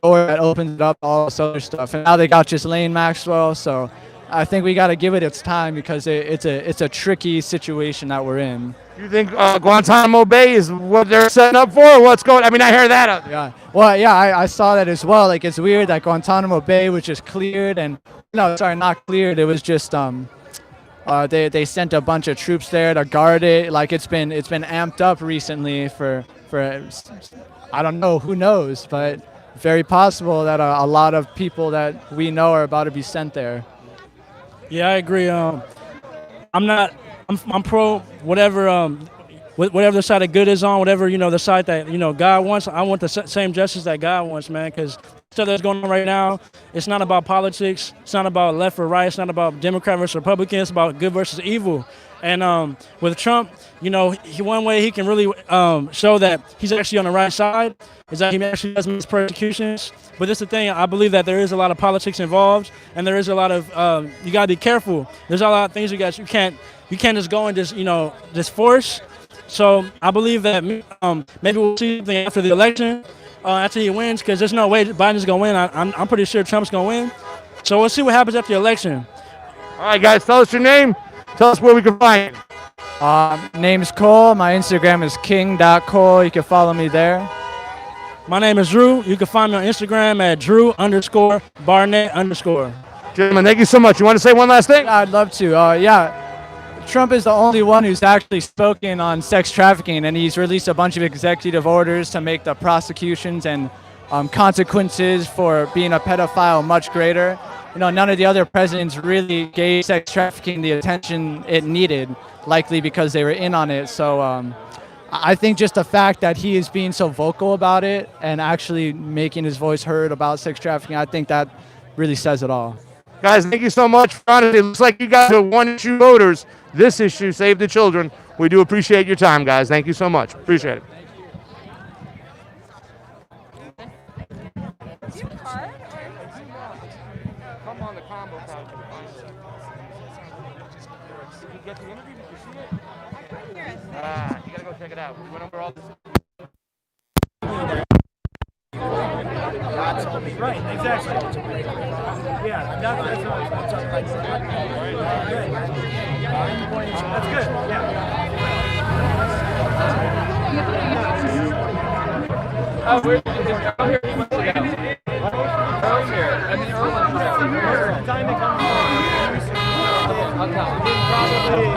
Speaker 12: door that opened it up to all this other stuff. And now they got Ghislaine Maxwell, so I think we got to give it its time because it's a tricky situation that we're in.
Speaker 9: You think Guantanamo Bay is what they're setting up for, or what's going? I mean, I hear that out there.
Speaker 12: Yeah. Well, yeah, I saw that as well. Like, it's weird that Guantanamo Bay was just cleared, and no, sorry, not cleared. It was just they sent a bunch of troops there to guard it. Like, it's been amped up recently for I don't know, who knows, but very possible that a lot of people that we know are about to be sent there.
Speaker 13: Yeah, I agree. I'm pro whatever whatever the side of good is on, whatever the side that God wants. I want the same justice that God wants, man. Because stuff that's going on right now, it's not about politics. It's not about left or right. It's not about Democrat versus Republican. It's about good versus evil. And with Trump, one way he can really show that he's actually on the right side is that he actually does miss persecutions. But this is the thing, I believe that there is a lot of politics involved, and there is a lot of you gotta be careful. There's a lot of things you can't just go and just force. So I believe that maybe we'll see something after the election, after he wins, because there's no way Biden's gonna win. I'm pretty sure Trump's gonna win. So we'll see what happens after the election.
Speaker 9: All right, guys, tell us your name. Tell us where we can find you.
Speaker 12: Name's Cole. My Instagram is king.cole. You can follow me there.
Speaker 13: My name is Drew. You can find me on Instagram at Drew_Barnett_.
Speaker 9: Gentlemen, thank you so much. You want to say one last thing?
Speaker 12: Yeah, I'd love to. Trump is the only one who's actually spoken on sex trafficking, and he's released a bunch of executive orders to make the prosecutions and consequences for being a pedophile much greater. None of the other presidents really gave sex trafficking the attention it needed, likely because they were in on it. So I think just the fact that he is being so vocal about it and actually making his voice heard about sex trafficking, I think that really says it all.
Speaker 9: Guys, thank you so much. It looks like you guys are one-issue voters. This issue, Save the Children. We do appreciate your time, guys. Thank you so much. Appreciate it. Come on the Convo Couch. Did you get the interview? Did you see it? You gotta go check it out. We went over all this.
Speaker 14: Right, exactly. Yeah, that's good.
Speaker 2: Oh, we're here. He wants to go. Earl's here. I mean, Earl wants to go. Time to come. I'll tell him.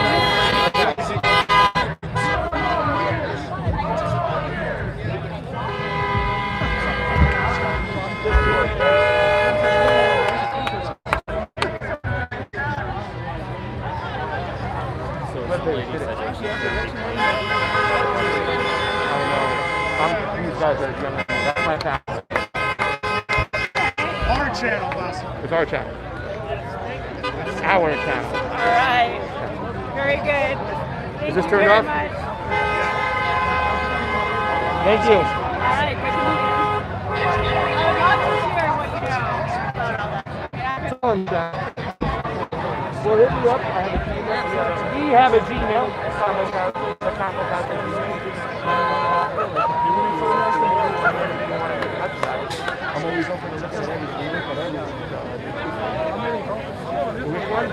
Speaker 9: That's my channel.
Speaker 14: Our channel, boss.
Speaker 9: It's our channel. It's our channel.
Speaker 5: All right. Very good. Thank
Speaker 9: Is this
Speaker 5: you
Speaker 9: turned
Speaker 5: very
Speaker 9: off?
Speaker 5: much.
Speaker 9: Thank you.
Speaker 5: All right. Good to meet you. I would love to hear what you know about all that.
Speaker 9: Well, hit me up. I have a Gmail. We have a Gmail. I'm always open to listen to anything. Which one?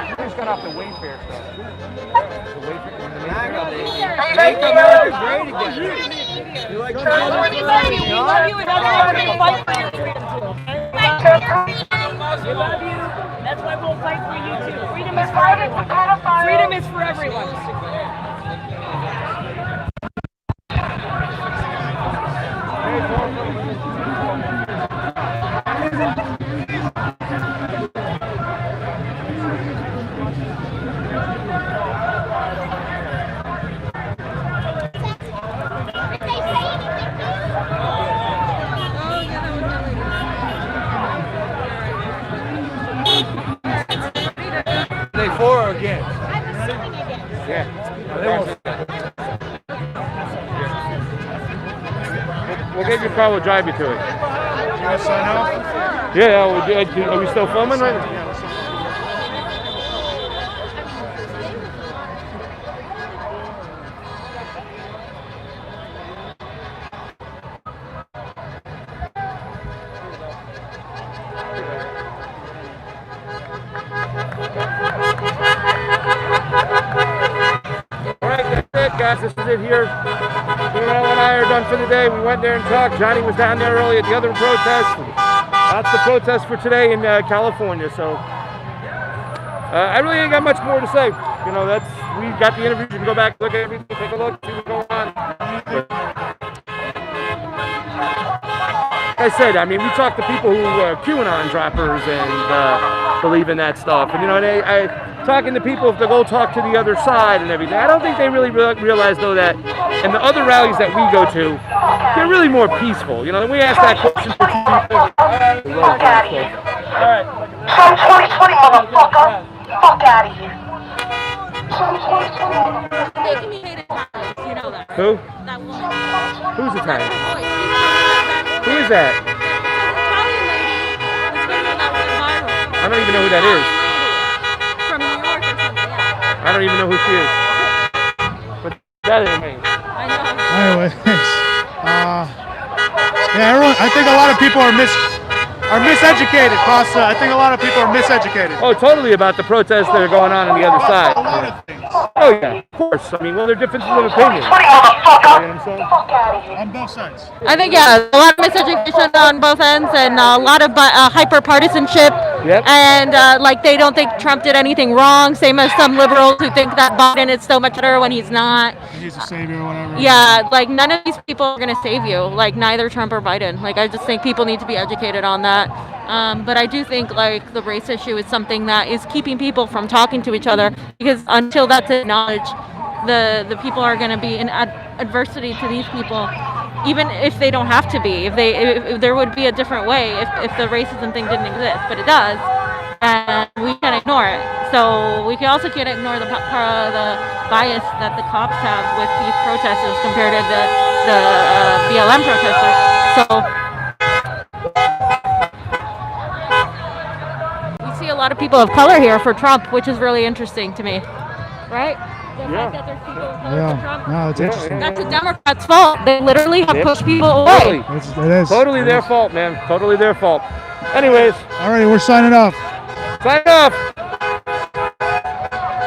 Speaker 9: We just got off the Wayfair stuff. The Wayfair.
Speaker 2: Make America great again. You like Trump?
Speaker 5: We love you and everyone will fight for you.
Speaker 3: We love you. That's why we'll fight for you too. Freedom is for everyone. Freedom is for everyone.
Speaker 9: They for or against?
Speaker 3: I'm assuming against.
Speaker 9: Yeah. We'll get your car, we'll drive you to it.
Speaker 14: You want to sign off?
Speaker 9: Yeah, are we still filming right now? Guys, this is it here. Fiorella and I are done for the day. We went there and talked. Johnny was down there early at the other protest. That's the protest for today in California. So I really ain't got much more to say. We got the interview. You can go back, look at everything, take a look, see what's going on. I said, I mean, we talk to people who are QAnon droppers and believe in that stuff. And, you know, I talking to people, if they go talk to the other side and everything, I don't think they really realize, though, that in the other rallies that we go to, they're really more peaceful. You know, we ask that question to people.
Speaker 3: Fuck out of here. Trump 2020, motherfucker. Fuck out of here.
Speaker 5: Making me hate Italians, you know that.
Speaker 9: Who?
Speaker 5: That woman.
Speaker 9: Who's Italian? Who is
Speaker 5: Italian
Speaker 9: that?
Speaker 5: lady. This video that went viral.
Speaker 9: I don't even know who that is.
Speaker 5: From New York or something, yeah.
Speaker 9: I don't even know who she is. But that is me.
Speaker 5: I know.
Speaker 14: Anyways, yeah, everyone. I think a lot of people are miseducated, Costa. I think a lot of people are miseducated.
Speaker 9: Oh, totally about the protests that are going on the other side. Oh yeah, of course. I mean, well, there are differences of opinion. You know what I'm saying?
Speaker 14: On both sides.
Speaker 15: I think, yeah, a lot of miseducation on both ends and a lot of hyper-partisanship.
Speaker 9: Yep.
Speaker 15: And, like, they don't think Trump did anything wrong, same as some liberals who think that Biden is so much better when he's not.
Speaker 14: He's a savior or whatever.
Speaker 15: Yeah, like, none of these people are going to save you, like, neither Trump or Biden. Like, I just think people need to be educated on that. But I do think, like, the race issue is something that is keeping people from talking to each other, because until that's acknowledged, the people are going to be in adversity to these people, even if they don't have to be. If there would be a different way if the racism thing didn't exist, but it does, and we can't ignore it. So we also can't ignore the bias that the cops have with these protesters compared to the BLM protesters. So we see a lot of people of color here for Trump, which is really interesting to me, right? The fact that there's people of color for Trump.
Speaker 14: No, it's interesting.
Speaker 15: That's the Democrats' fault. They literally have pushed people away.
Speaker 14: It is.
Speaker 9: Totally their fault, man. Totally their fault. Anyways.
Speaker 14: Alrighty, we're signing off.
Speaker 9: Sign off.